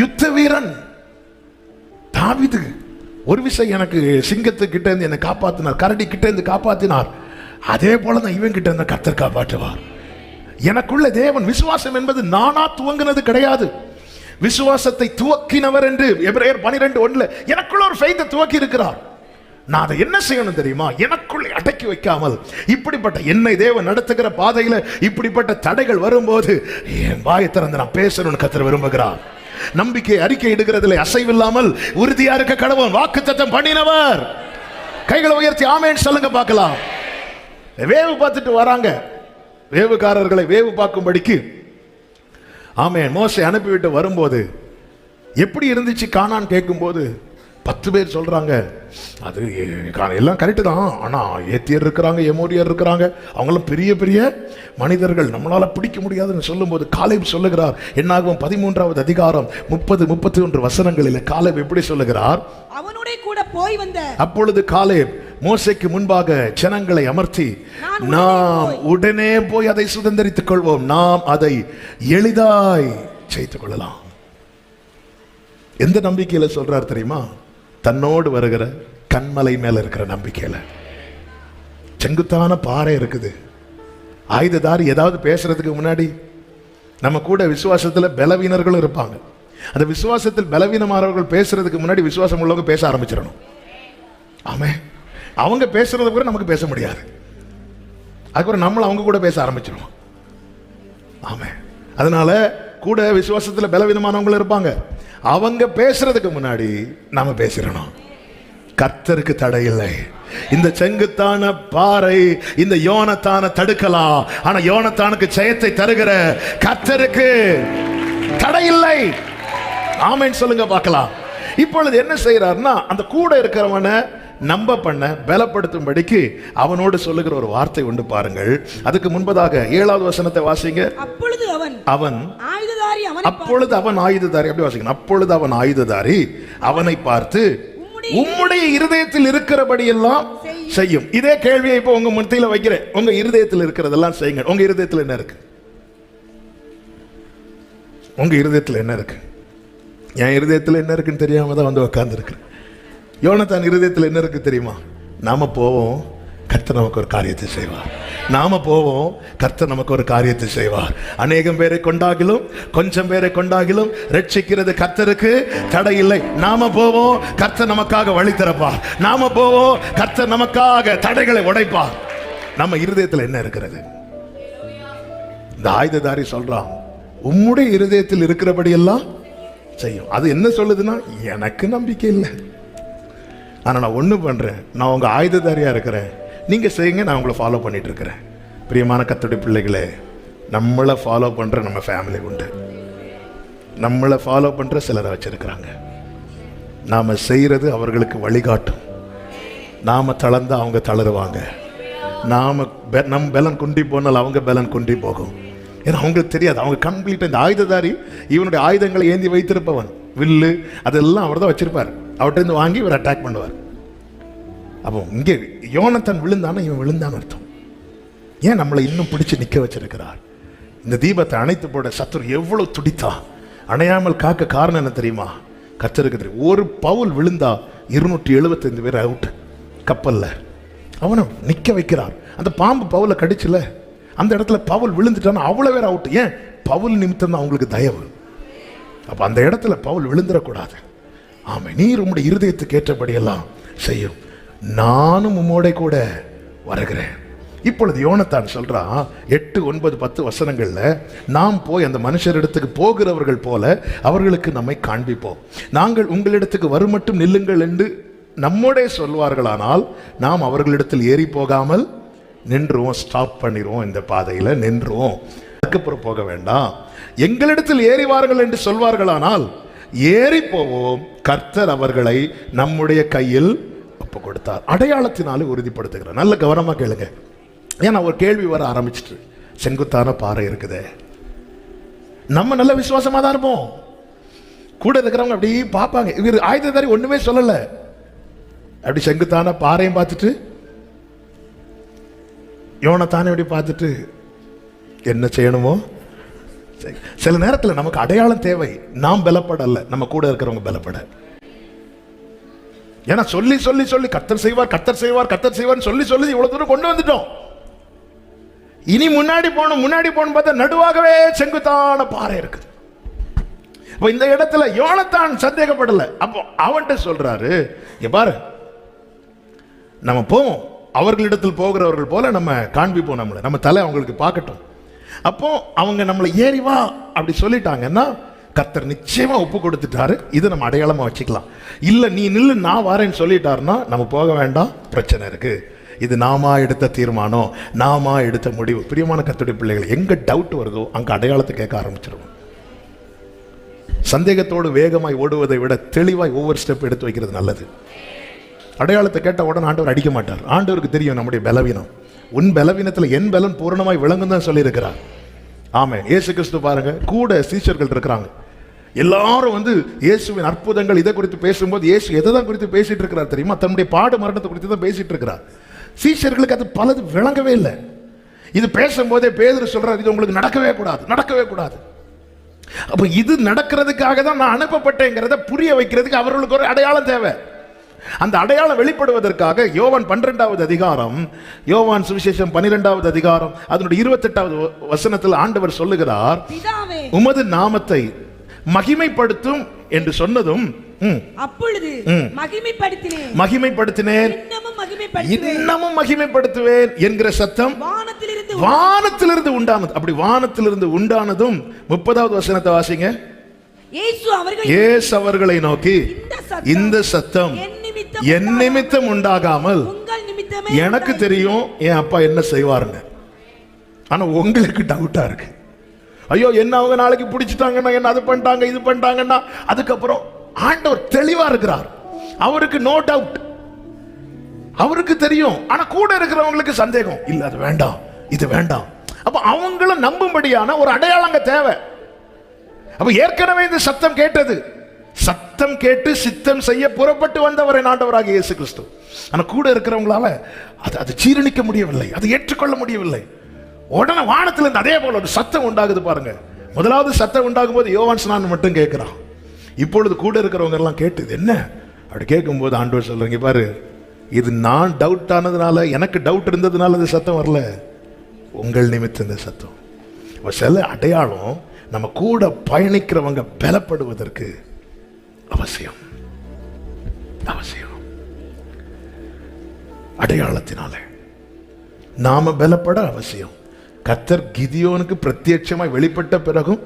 யுத்த வீரன். தாவீது ஒரு விஷயம், எனக்கு சிங்கத்து கிட்ட இருந்து என்னை காப்பாத்தினார், கரடி கிட்ட இருந்து காப்பாத்தினார், அதே போலதான் இவன் கிட்ட இருந்து கர்த்தர் காப்பாற்றுவார். எனக்குள்ள தேவன், விசுவாசம் என்பது நானா துவங்கினது கிடையாது, விசுவாசத்தை துவக்கினவர் என்று எபிரேயர் 12:1 எனக்குள்ள ஒரு ஃபெய்த்தை துவக்கி இருக்கிறார். நான் அதை என்ன செய்யணும் தெரியுமா? எனக்குள்ளே அடக்கி வைக்காமல், இப்படிப்பட்ட என்னை தேவன் நடத்துகிற பாதையில இப்படிப்பட்ட தடைகள் வரும்போது என் வாயை திறந்து நான் பேசணும்னு கர்த்தர் விரும்புகிறார். நம்பிக்கை அறிக்கை இடுகிறதில்லை அசைவில்லாமல் உறுதியா இருக்க கடவுள் வாக்குத்தத்தம் பண்ணினவர். கைகளை உயர்த்தி ஆமென் சொல்லுங்க பார்க்கலாம். வேவு பார்த்துட்டு வராங்க, வேவுக்காரர்களை வேவு பார்க்கும்படிக்கு ஆமென் மோசே அனுப்பிவிட்டு வரும்போது எப்படி இருந்துச்சு கானான் கேட்கும்போது 10 பேர் சொல்றாங்க, அது எல்லாம் கரெக்டு தான், ஆனா ஏத்தியர் இருக்கிறாங்க, எமோரியர் இருக்கிறாங்க, அவங்களும் பெரிய பெரிய மனிதர்கள், நம்மளால பிடிக்க முடியாதுன்னு சொல்லும்போது காலேப் சொல்லுகிறார். என்னாகும் 13வது அதிகாரம் 30-31 வசனங்களில் காலேப் எப்படி சொல்லுகிறார்? அவனுடைய கூட போய் வந்த அப்பொழுது காலேப் மோசேக்கு முன்பாக ஜனங்களை அமர்த்தி, நாம் உடனே போய் அதை சுதந்தரித்துக் கொள்வோம், நாம் அதை எளிதாய் செய்து கொள்ளலாம். எந்த நம்பிக்கையில சொல்றார் தெரியுமா? தன்னோடு வருகிற கண்மலை மேல இருக்கிற நம்பிக்கையில. செங்குத்தான பாறை இருக்குது, ஆயுததாரி ஏதாவது பேசுறதுக்கு முன்னாடி நம்ம கூட விசுவாசத்துல பலவீனர்களும் இருப்பாங்க. அந்த விசுவாசத்தில் பலவீனமானவர்கள் பேசுறதுக்கு முன்னாடி விசுவாசம் உள்ளவங்க பேச ஆரம்பிச்சிடணும். ஆமே, அவங்க பேசுறது கூட நமக்கு பேச முடியாது, அதுக்கப்புறம் நம்மள அவங்க கூட பேச ஆரம்பிச்சிருவோம். ஆமே, அதனால கூட விசுவாசத்துல பலவீனமானவங்களும் இருப்பாங்க, அவங்க பேசுறதுக்கு முன்னாடி நாம பேசிடணும். கர்த்தருக்கு தடை இல்லை. இந்த செங்குத்தான பாறை இந்த யோனத்தான தடுக்கலாம், ஆனா யோனத்தானுக்கு ஜெயத்தை தருகிற கர்த்தருக்கு தடை இல்லை. ஆமென் சொல்லுங்க பார்க்கலாம். இப்பொழுது என்ன செய்யறாருன்னா, அந்த கூட இருக்கிறவனை நம்ப பண்ண பலப்படுத்தும்படிக்கு அவனோடு சொல்லுகிற ஒரு வார்த்தை உண்டு பாருங்கள். அதுக்கு முன்பதாக 7வது வசனத்தை வாசிங்க. அப்பொழுது அவன் ஆயுததாரி அப்படி வாசிக்கணும். அப்பொழுது அவன் ஆயுததாரி அவனை பார்த்து, உம்முடைய இருதயத்தில் இருக்கிறபடி எல்லாம் செய்யும். இதே கேள்வியை இப்போ உங்க மத்தியில வைக்கிறேன். உங்க இருதயத்தில் இருக்கிறதெல்லாம் செய்யுங்க. உங்க இருதயத்தில் என்ன இருக்கு? உங்க இருதயத்தில் என்ன இருக்கு? என் இருதயத்தில் என்ன இருக்குன்னு தெரியாம தான் வந்து உட்கார்ந்து இருக்கிறேன். யோனத்தான் இருதயத்தில் என்ன இருக்கு தெரியுமா? நாம போவோம், கர்த்தர் நமக்கு ஒரு காரியத்தை செய்வார். நாம போவோம், கர்த்தர் நமக்கு ஒரு காரியத்தை செய்வார். அநேகம் பேரை கொண்டாகிலும் கொஞ்சம் பேரை கொண்டாகிலும் ரட்சிக்கிறது கர்த்தருக்கு தடை இல்லை. நாம போவோம், கர்த்தர் நமக்காக வழி திறப்பார். நாம போவோம், கர்த்தர் நமக்காக தடைகளை உடைப்பார். நம்ம இருதயத்தில் என்ன இருக்கிறது? இந்த ஆயுததாரி சொல்றான், உம்முடைய இருதயத்தில் இருக்கிறபடி எல்லாம் செய்யும். அது என்ன சொல்லுதுன்னா, எனக்கு நம்பிக்கை இல்லை, ஆனா நான் ஒண்ணு பண்றேன், நான் உங்க ஆயுததாரியா இருக்கிறேன், நீங்க செய்யுங்க, நான் உங்களை ஃபாலோ பண்ணிட்டு இருக்கிறேன். பிரியமான கர்த்தருடைய பிள்ளைகளே, நம்மளை ஃபாலோ பண்ற நம்ம ஃபேமிலி உண்டு, நம்மளை ஃபாலோ பண்ற சிலரை வச்சிருக்கிறாங்க. நாம செய்யறது அவர்களுக்கு வழிகாட்டும். நாம தளர்ந்தா அவங்க தளருவாங்க. நம் பலன் குண்டி போனால் அவங்க பலன் குண்டி போகும். ஏன்னா அவங்களுக்கு தெரியாது, அவங்க கம்ப்ளீட்டா இந்த ஆயுததாரி இவனுடைய ஆயுதங்களை ஏந்தி வைத்திருப்பவன், வில்லு அதெல்லாம் அவர் தான் வச்சிருப்பார். அவர்கிட்ட இருந்து வாங்கி இவர் அட்டாக் பண்ணுவார். அப்போ இங்கே யோனத்தான் விழுந்தானா, இவன் விழுந்தான்னு அர்த்தம். ஏன் நம்மளை இன்னும் பிடிச்சு நிக்க வச்சிருக்கிறார்? இந்த தீபத்தை அணைத்து போட சத்துரு எவ்வளவு துடித்தா, அணையாமல் காக்க காரணம் என்ன தெரியுமா? கர்த்தருக்கு தெரியும். ஒரு பவுல் விழுந்தா 275 பேர் அவுட் கப்பல்ல. அவனை நிக்க வைக்கிறார். அந்த பாம்பு பவுலை கடிச்சுல, அந்த இடத்துல பவுல் விழுந்துட்டான்னா அவ்வளவு பேர் அவுட். ஏன்? பவுல் நிமித்தம் தான் அவங்களுக்கு தயவு. அப்ப அந்த இடத்துல பவுல் விழுந்துடக்கூடாது. ஆமா, நீர் உம்முடைய இருதயத்துக்கு ஏற்றபடியெல்லாம் செய்யும், நானும் உம்மோட கூட வருகிறேன். இப்பொழுது யோனத்தான் சொல்றான் 8, 9, 10 வசனங்கள்ல, நாம் போய் அந்த மனுஷரிடத்துக்கு போகிறவர்கள் போல அவர்களுக்கு நம்மை காண்பிப்போம். நாங்கள் உங்களிடத்துக்கு வரும் மட்டும் நில்லுங்கள் என்று நம்மோடே சொல்வார்களானால் நாம் அவர்களிடத்தில் ஏறி போகாமல் நின்றுவோம், ஸ்டாப் பண்ணிடுவோம், இந்த பாதையில நின்றுவோம், அதுக்கப்புறம் போக வேண்டாம். எங்களிடத்தில் ஏறி வாருங்கள் என்று சொல்வார்களானால் ஏறி போவோம், கர்த்தர் அவர்களை நம்முடைய கையில் ஒப்பு கொடுத்தார். அடையாளத்தினாலே உறுதிப்படுத்துகிறார். நல்ல கவனமா கேளுங்க. ஏன்னா ஒரு கேள்வி வர ஆரம்பிச்சிட்டு, செங்குத்தான பாறை இருக்குதே, நம்ம நல்ல விசுவாசமா தான் இருப்போம், கூட இருக்கிறவங்க அப்படி பார்ப்பாங்க, இவர் ஆயுததாரி ஒண்ணுமே சொல்லல, அப்படி செங்குத்தான பாறையும் பார்த்துட்டு யோனத்தானே அப்படி பார்த்துட்டு என்ன செய்யணுமோ. சில நேரத்தில் நமக்கு அடையாளம் தேவை, நாம் பலப்படல, நம்ம கூட இருக்கிறவங்க பலப்பட. ஏன்னா சொல்லி சொல்லி சொல்லி கர்த்தர் செய்வார், கர்த்தர் செய்வார், கர்த்தர் செய்வார் சொல்லி சொல்லி இவ்வளவு தூரம் கொண்டு வந்துட்டோம். இனி முன்னாடி போகணும் பார்த்தா நடுவாகவே செங்குத்தான பாறை இருக்குது. இந்த இடத்துல யோனத்தான் சந்தேகப்படல. அப்போ அவன்கிட்ட சொல்றாரு, பாரு, நம்ம போவோம், அவர்களிடத்தில் போகிறவர்கள் போல நம்ம காண்பிப்போம், நம்ம தலை அவங்களுக்கு பார்க்கட்டும். அப்போ அவங்க நம்மளை ஏறி வா அப்படி சொல்லிட்டாங்கன்னா கர்த்தர் நிச்சயமா ஒப்பு கொடுத்துட்டாரு, இதை நம்ம அடையாளமா வச்சுக்கலாம். இல்ல நீ நில்லு நான் வரேன்னு சொல்லிட்டாருன்னா நம்ம போக வேண்டாம், பிரச்சனை இருக்கு. இது நாமா எடுத்த தீர்மானம், நாமா எடுத்த முடிவு. பிரியமான கர்த்தருடைய பிள்ளைகள், எங்க டவுட் வருதோ அங்க அடையாளத்தை கேட்க ஆரம்பிச்சிருவோம். சந்தேகத்தோடு வேகமாய் ஓடுவதை விட தெளிவாய் ஒவ்வொரு ஸ்டெப் எடுத்து வைக்கிறது நல்லது. அடையாளத்தை கேட்ட உடனே ஆண்டவர் அடிக்க மாட்டார். ஆண்டவருக்கு தெரியும் நம்முடைய பலவீனம். உன் பலவீனத்தில் என் பலன் பூரணமாய் விளங்கும் தான் சொல்லி இருக்கிறார். ஆமென். இயேசு கிறிஸ்து பாருங்க, கூட சீஷர்கள் இருக்கிறாங்க. எல்லாரும் இயேசுவின் அற்புதங்கள் இதை குறித்து பேசும்போது இயேசு எதை தான் குறித்து பேசிட்டு இருக்கிறார் தெரியுமா? தன்னுடைய பாடு மரணத்தை குறித்து தான் பேசிட்டு இருக்கிறார். சீஷர்களுக்கு அது பலது விளங்கவே இல்லை. இது பேசும்போதே பேதுரு சொல்றாரு, இது உங்களுக்கு நடக்கவே கூடாது, நடக்கவே கூடாது. அப்ப இது நடக்கிறதுக்காக தான் நான் அனுப்பப்பட்டேங்கிறத புரிய வைக்கிறதுக்கு அவர்களுக்கு ஒரு அடையாளம் தேவை. அந்த அடையாளம் வெளிப்படுவதற்காக யோவான் 12வது அதிகாரம், யோவான் சுவிசேஷம் 12வது அதிகாரம் அதனுடைய 28வது வசனத்தில் ஆண்டவர் சொல்லுகிறார், உமது நாமத்தை மகிமைப்படுத்தும் என்று சொன்னதும் அப்பொழுது மகிமைப்படுத்தினேன், இன்னமும் மகிமைப்படுத்துவேன் என்கிற சத்தம் வானத்திலிருந்து உண்டானது. அப்படி வானத்திலிருந்து உண்டானதும் 30வது வசனத்தை வாசிங்க. இயேசு அவர்களை நோக்கி, இந்த சத்தம் என் நிமித்தம் உண்டாகாமல் எனக்கு தெரியும் என் அப்பா என்ன செய்வாருன்னு. ஆனா உங்களுக்கு டவுட்டா இருக்கு, ஐயோ என்ன அவங்க நாளைக்கு பிடிச்சிட்டாங்கன்னா, என்ன அது பண்ணிட்டாங்க இது பண்ணிட்டாங்கன்னா. அதுக்கப்புறம் ஆண்டவர் தெளிவா இருக்கிறார், அவருக்கு நோ டவுட், அவருக்கு தெரியும். ஆனா கூட இருக்கிறவங்களுக்கு சந்தேகம், இல்ல அது வேண்டாம் இது வேண்டாம். அப்ப அவங்களும் நம்பும்படியான ஒரு அடையாளங்க தேவை. அப்ப ஏற்கனவே இந்த சத்தம் கேட்டது, சத்தம் கேட்டு சித்தம் செய்ய புறப்பட்டு வந்தவரை ஆண்டவராக இயேசு கிறிஸ்து. ஆனா கூட இருக்கிறவங்களால அது ஜீரணிக்க முடியவில்லை, அதை ஏற்றுக்கொள்ள முடியவில்லை. உடனே வானத்திலிருந்து அதே போல ஒரு சத்தம் உண்டாகுது பாருங்க. முதலாவது சத்தம் உண்டாகும் போது யோவான் ஸ்நானன் மட்டும் கேட்கிறான். இப்பொழுது கூட இருக்கிறவங்க எல்லாம் கேட்டது என்ன அப்படி கேட்கும் போது ஆண்டவர் சொல்றீங்க, பாரு, இது நான் டவுட் ஆனதுனால, எனக்கு டவுட் இருந்ததுனால இந்த சத்தம் வரல, உங்கள் நிமித்தம் இந்த சத்தம். சில அடையாளம் நம்ம கூட பயணிக்கிறவங்க பலப்படுவதற்கு அவசியம். அடையாளத்தினால நாம பலப்பட அவசியம். கர்த்தர் கிதியோனுக்கு பிரத்யட்சமாய் வெளிப்பட்ட பிறகும்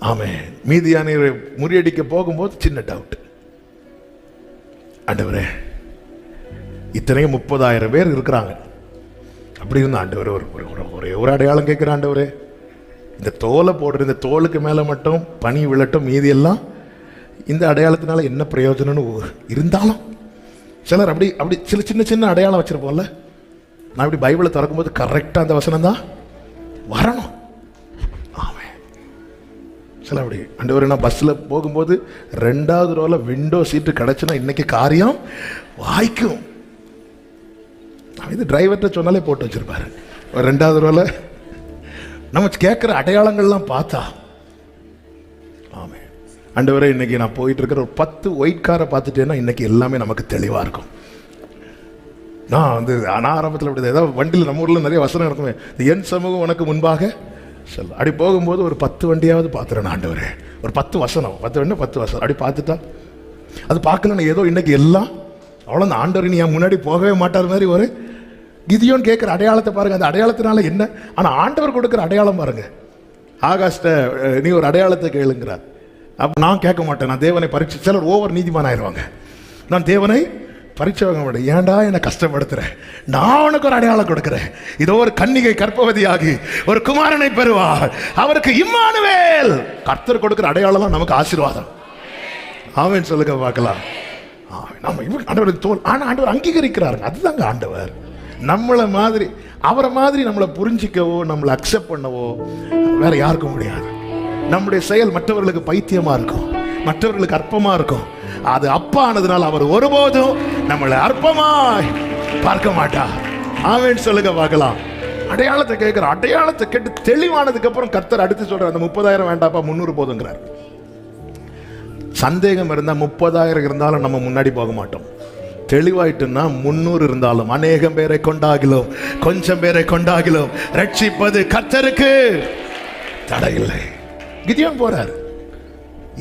ஆமென், மீதியானவரை முறியடிக்க போகும்போது சின்ன டவுட், ஆண்டவரே இத்தனையும் 30,000 பேர் இருக்கிறாங்க, அப்படி இருந்த ஆண்டவரே ஒரே ஒரு அடையாளம் கேட்கிற ஆண்டவரே, இந்த தோலை போடுற இந்த தோலுக்கு மேல மட்டும் பனி விழட்டும், மீதி எல்லாம் இந்த அடையாளத்தினால என்ன பிரயோஜனம்னு இருந்தாலும் சிலர் அப்படி சின்ன சின்ன அடையாளம் வச்சிருப்போம்ல. நான் இப்படி பைபிளை திறக்கும்போது கரெக்டா அந்த வசனம் தான் வரணும். ஆமென். சில அப்படி ஆண்டவரே, நான் பஸ்ல போகும்போது 2வது ரோல விண்டோ சீட்டு கிடைச்சுன்னா இன்னைக்கு காரியம் வாய்க்கும். இது டிரைவர்கிட்ட சொன்னாலே போட்டு வச்சிருப்பாரு 2வது ரோல. நம்ம கேட்கிற அடையாளங்கள்லாம் பார்த்தா ஆமென். ஆண்டவரே, இன்னைக்கு நான் போயிட்டு இருக்கிற ஒரு 10 ஒயிட் காரை பார்த்துட்டேன்னா இன்னைக்கு எல்லாமே நமக்கு தெளிவா இருக்கும். நான் வந்து ஆரம்பத்தில் அப்படி ஏதாவது வண்டியில் நம்ம ஊரில் நிறைய வசனம் இருக்குமே, என் சமூகம் உனக்கு முன்பாக சொல்ல. அப்படி போகும்போது ஒரு 10 வண்டியாவது பார்த்துறேன் ஆண்டவரே. ஒரு 10 வசனம், 10 வண்டி 10 வசனம் அப்படி பார்த்துட்டா அது பார்க்கலன்னு ஏதோ இன்னைக்கு எல்லாம் அவ்வளோ அந்த ஆண்டவர் நீ என் முன்னாடி போகவே மாட்டார் மாதிரி ஒரு கிதியோன் கேட்குற அடையாளத்தை பாருங்க. அந்த அடையாளத்தினால என்ன, ஆனால் ஆண்டவர் கொடுக்குற அடையாளம் பாருங்க. ஆகாஷ்ட நீ ஒரு அடையாளத்தை கேளுங்கிறார். அப்போ நான் கேட்க மாட்டேன், நான் தேவனை பரீட்சை. சிலர் ஓவர் நீதிமான் ஆயிடுவாங்க. நான் தேவனை பரீட்சை வாங்க மாட்டேன். ஏன்டா என்னை கஷ்டப்படுத்துறேன், நான் உனக்கு ஒரு அடையாளம் கொடுக்குறேன். இதோ ஒரு கன்னிகை கர்ப்பவதியாகி ஒரு குமாரனை பெறுவார், அவருக்கு இம்மானுவேல். கர்த்தர் கொடுக்குற அடையாளம் நமக்கு ஆசீர்வாதம். ஆமென் சொல்லுங்க பார்க்கலாம். நம்ம ஆண்டவருக்கு தோல், ஆனால் ஆண்டவர் அங்கீகரிக்கிறாருங்க. அதுதாங்க ஆண்டவர். நம்மளை மாதிரி அவரை மாதிரி நம்மளை புரிஞ்சிக்கவோ நம்மளை அக்செப்ட் பண்ணவோ வேற யாருக்கும் முடியாது. நம்முடைய செயல் மற்றவர்களுக்கு பைத்தியமா இருக்கும், மற்றவர்களுக்கு அற்பமா இருக்கும். அது அப்பா ஆனதுனால அவர் ஒருபோதும் நம்மளை அற்பமாய் பார்க்க மாட்டார். ஆமென் சொல்லுங்க பார்க்கலாம். அடையாளத்தை கேட்கிற, அடையாளத்தை கேட்டு தெளிவானதுக்கு அப்புறம் கர்த்தர் அடுத்து சொல்ற, அந்த 30,000 வேண்டாப்பா 300 போதுங்கிறார். சந்தேகம் இருந்தா 30,000 இருந்தாலும் நம்ம முன்னாடி போக மாட்டோம். தெளிவாயிட்டுன்னா 300 இருந்தாலும் அநேகம் பேரை கொண்டாகிலும் கொஞ்சம் பேரை கொண்டாகிலும் ரட்சிப்பது கர்த்தருக்கு தடையில்லை. கிதியோன் போறாரு.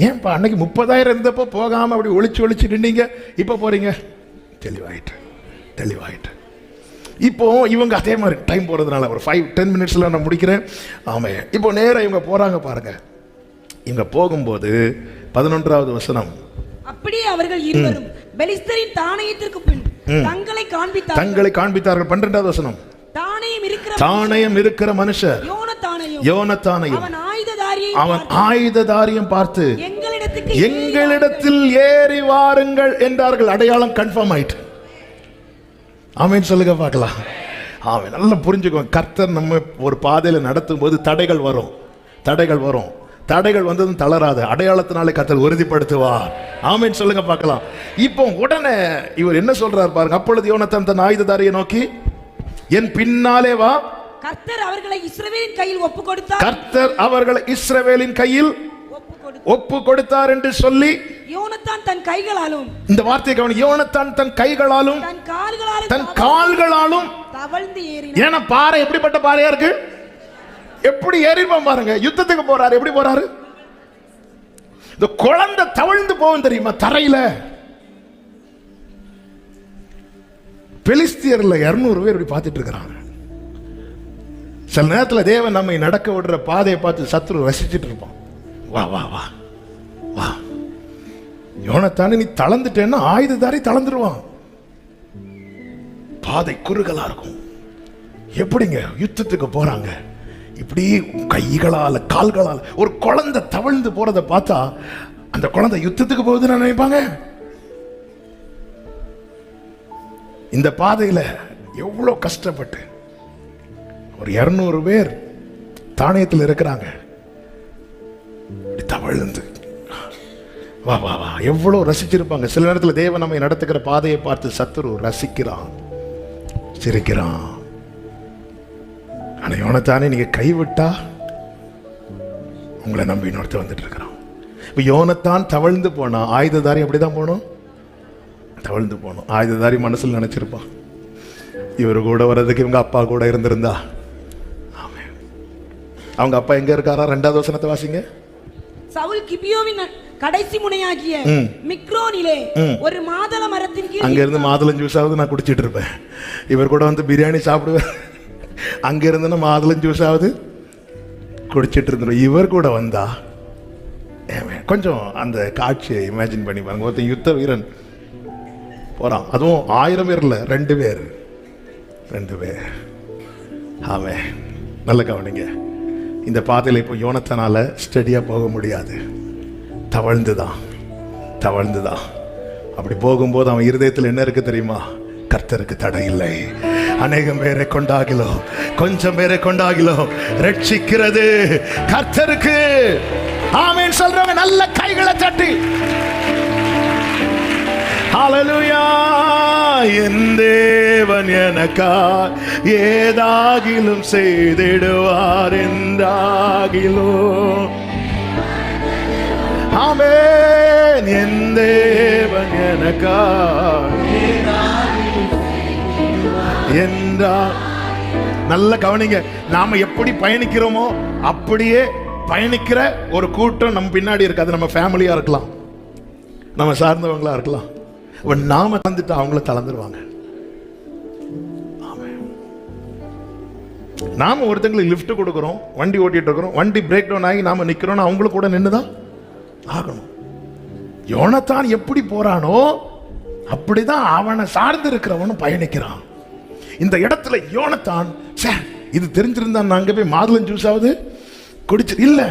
ஏன்பா அன்னைக்கு 30,000 இருந்தப்போ போகாம அப்படி ஒளிச்சு நின்னீங்க, இப்ப போறீங்க? தெளிவாயிட்டு. இப்போ இவங்க அதே மாதிரி டைம் போறதுனால ஒரு 5-10 மினிட்ஸ்ல நான் முடிக்கிறேன். ஆமா, இப்போ நேரம் இவங்க போறாங்க பாருங்க. இவங்க போகும்போது 11வது வசனம், அப்படியே அவர்கள் இருவரும் பெலிஸ்தரின் தானியத்திற்கு பின் தங்களை காண்பித்தார்கள். 12வது வசனம், தானியம் இருக்கிற மனுஷர் யோனத்தானையும் அவன் ஆயுததாரியம் பார்த்து எங்களிடத்தில் ஏறி வாருங்கள் என்றார்கள். அடையாளம் கன்ஃபார்ம் ஆயிட்டு. ஆமென் சொல்லுங்க பார்க்கலாம். ஆமென். நல்லா புரிஞ்சுக்கோ, கர்த்தர் நம்ம ஒரு பாதையில நடத்தும் போது தடைகள் வரும். தடைகள் வந்ததும் தளராது. அடையாளத்தினாலே கர்த்தர் உறுதிப்படுத்துவார். ஆமென் சொல்லுங்க பார்க்கலாம். இப்போ உடனே இவர் என்ன சொல்றார் பாருங்க. அப்பொழுது யோனத்தான் தன் ஆயுததாரியை நோக்கி, என் பின்னாலே வா. கர்த்தர் அவர்களை இஸ்ரவேலின் கையில் ஒப்பு கொடுத்தார் என்று சொல்லி, யோனத்தான் தன் கைகளாலும், இந்த வார்த்தையை கவனி, யோனத்தான் தன் கைகளாலும் தன் கால்களாலும் தவழ்ந்து ஏறினார். ஏன்னா பாறை எப்படிப்பட்ட பாறையா இருக்கு, எப்படி ஏறிப்பான் பாருங்க. யுத்தத்துக்கு போறாரு, எப்படி போறாரு? இந்த குழந்தை தவழ்ந்து போகும் தெரியுமா தரையில. பெலிஸ்தியர்ல 200 பேர் இப்படி பார்த்துட்டு இருக்கிறாங்க. சில நேரத்தில் தேவன் நம்மை நடக்க விடுற பாதையை பார்த்து சத்ரு ரசிச்சுட்டு இருப்பான். வா வா வா வா, யோனத்தானே நீ தளர்ந்துட்டேன்னா ஆயுததாரி தளர்ந்துருவான். பாதை குறுகலா இருக்கும். எப்படிங்க யுத்தத்துக்கு போறாங்க, இப்படி கைகளால கால்களால். ஒரு குழந்தை தவழ்ந்து போறதை பார்த்தா அந்த குழந்தை யுத்தத்துக்கு போகுதுன்னு நினைப்பாங்க. இந்த பாதையில எவ்வளவு கஷ்டப்பட்டு ஒரு 200 பேர் தானியத்தில் இருக்கிறாங்க. தவழ்ந்து வா வா வா, எவ்வளவு ரசிச்சிருப்பாங்க. சில நேரத்தில் தேவன் நம்மை நடத்துகிற பாதையை பார்த்து சத்துரு ரசிக்கிறான், சிரிக்கிறான். ஆனா யோனத்தானே நீங்க கைவிட்டா உங்களை நம்பி இன்னொருத்த வந்துட்டு இருக்கிறான். இப்ப யோனத்தான் தவழ்ந்து போனா, ஆயுததாரி அப்படிதான் போனோம், தவழ்ந்து போனோம். ஆயுததாரி மனசுல நினைச்சிருப்பான், இவரு கூட வர்றதுக்கு இவங்க அப்பா கூட இருந்திருந்தா. அவங்க அப்பா எங்க இருக்காரா? 2வது வசனத்தை வாசிங்க. சவுல் கிபியோவின் கடைசி முனையாகிய மிக்ரோனிலே ஒரு மாதள மரத்தின் கீழ், அங்க இருந்து மாதுளம் ஜூஸாவது நான் குடிச்சிட்டு இருப்பேன். இவர் கூட வந்து பிரியாணி சாப்பிடுவேன், அங்க இருந்து மாதுளம் ஜூஸாவது குடிச்சிட்டு இருந்துடும். இவர் கூட வந்தா கொஞ்சம் அந்த காட்சியை இமேஜின் பண்ணி பாருங்க. ஒருத்தன் யுத்த வீரன் போறான், அதுவும் 1000 பேர் இல்ல, 2 பேர். ஆமே, நல்ல கவனிங்க. இந்த பாதையில இப்போ யோனத்தானால ஸ்டடியா போக முடியாது. தவழ்ந்துதான். அப்படி போகும்போது அவன் இருதயத்தில் என்ன இருக்கு தெரியுமா? கர்த்தருக்கு தடை இல்லை. அநேகம் பேரை கொண்டாகிலோ கொஞ்சம் பேரை கொண்டாகிலோ ரட்சிக்கிறது கர்த்தருக்கு. ஆமென் சொல்றவங்க நல்ல கைகளை தட்டி ஹல்லேலூயா. என் தேவன் எனக்கா ஏதாகிலும் செய்திடுவார் என்றாகிலோ. ஆமென். என் தேவன் எனக்கா என்றால், நல்ல கவனிங்க, நாம எப்படி பயணிக்கிறோமோ அப்படியே பயணிக்கிற ஒரு கூட்டம் நம்ம பின்னாடி இருக்கு. அது நம்ம ஃபேமிலியா இருக்கலாம், நம்ம சார்ந்தவங்களா இருக்கலாம். நாம தந்துட்டு அவங்கள தளர்ந்துருவாங்க. நாம ஒருத்தங்களுக்கு லிஃப்ட் கொடுக்குறோம், வண்டி ஓட்டிட்டு இருக்கிறோம், வண்டி பிரேக் டவுன் ஆகி நாம நிக்கிறோம், அவங்களுக்கு கூட நின்றுதான் ஆகணும். யோனத்தான் எப்படி போறானோ அப்படிதான் அவனை சார்ந்து இருக்கிறவனும் பயணிக்கிறான். இந்த இடத்துல யோனத்தான், இது தெரிஞ்சிருந்தா நாங்க போய் மாதுளம் ஜூஸாவது குடிச்சு இல்ல,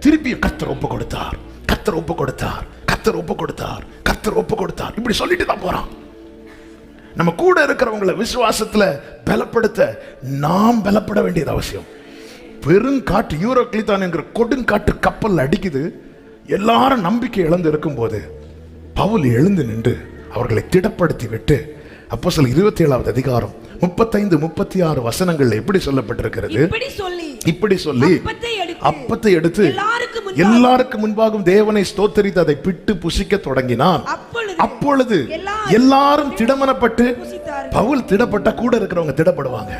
திருப்பி கர்த்தர் ஒப்பு கொடுத்தார், கர்த்தர் ஒப்பு கொடுத்தார், கர்த்தர் ஒப்பு கொடுத்தார், கர்த்தர் ஒப்பு கொடுத்தார், இப்படி சொல்லிட்டு தான் போறான். நம்ம கூட இருக்கிறவங்களை விசுவாசத்துல பலப்படுத்த நாம் பலப்பட வேண்டியது அவசியம். பெருங்காற்று யூரோக்ளித்தான் என்கிற கொடுங்காற்று கப்பல் அடிக்குது. எல்லாரும் நம்பிக்கை இழந்து இருக்கும் போது பவுல் எழுந்து நின்று அவர்களை திடப்படுத்தி விட்டு, அப்போஸ்தலர் 27வது அதிகாரம் 35, 36 வசனங்கள் எப்படி சொல்லப்பட்டிருக்கிறது? இப்படி சொல்லி அப்பத்தை எடுத்து எல்லாருக்கும் முன்பாகவும் தேவனை ஸ்தோத்தரித்து அதை பிட்டு புசிக்க தொடங்கினான். அப்பொழுது எல்லாரும் திடமனப்பட்டு, பவுல் திடப்பட்ட கூட இருக்கிறவங்க திடப்படுவாங்க.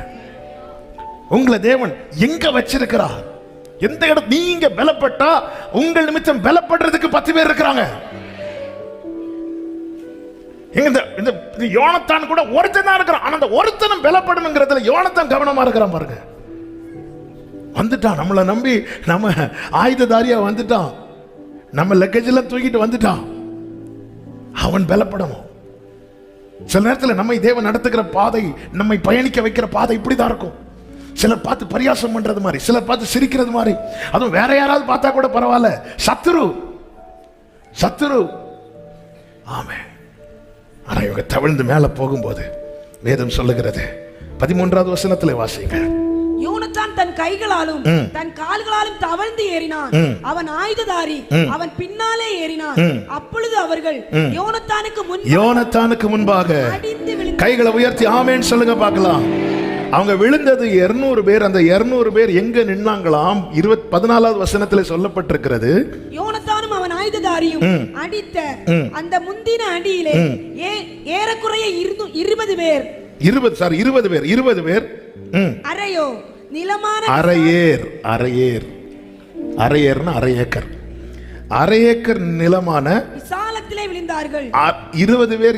உங்களை தேவன் எங்க வச்சிருக்கிறார், எந்த இடம் நீங்க பலப்பட்டா உங்கள் நிமித்தம் பலப்படுறதுக்கு 10 பேர் இருக்கிறாங்க. இந்த யோனத்தான் கூட ஒருத்தன் தான் இருக்கிறான். ஆனா அந்த ஒருத்தனும் பலப்படணுங்கிறதுல யோனத்தான் கவனமா இருக்கிறான். பாருங்க, வந்துட்டான், நம்மளை நம்பி நம்ம ஆயுததாரியா வந்துட்டான், நம்ம லக்கேஜ் எல்லாம் தூக்கிட்டு வந்துட்டான். அவன் பலப்படணும். சில நேரத்தில் நம்மை தேவன் நடத்துகிற பாதை, நம்மை பயணிக்க வைக்கிற பாதை இப்படிதான் இருக்கும். சிலர் பார்த்து பரியாசம் பண்றது மாதிரி, சிலர் பார்த்து சிரிக்கிறது மாதிரி, அதுவும் வேற யாராவது பார்த்தா கூட பரவாயில்ல, சத்துரு. ஆமே. ஆனா இவங்க தவிழ்ந்து மேல போகும்போது வேதம் சொல்லுகிறது 13வது வசனத்துல வாசிங்க. யோனத்தான் தன் கைகளாலும் தன் கால்களாலும் தவழ்ந்து ஏறினான். அவன் ஆயுததாரி, அவன் பின்னாலே ஏறினான். அப்பொழுது அவர்கள் யோனத்தானுக்கு முன்பாக கைகளை உயர்த்தி ஆமென் சொல்லுங்க பார்க்கலாம். அவங்க விழுந்தது 200 பேர். அந்த 200 பேர் எங்க நின்னாங்களாம்? 14வது வசனத்துல சொல்லப்பட்டிருக்கிறது. யோனத்தானும் அவன் ஆயுததாரியும் அடித்த அந்த முந்தின அடியிலே ஏறக்குறைய 20 பேர் 20 பேர் அரையோ நிலமான அரையேர்னா அரை ஏக்கர் நிலமான விசாலத்திலே விழுந்தார்கள். 20 பேர்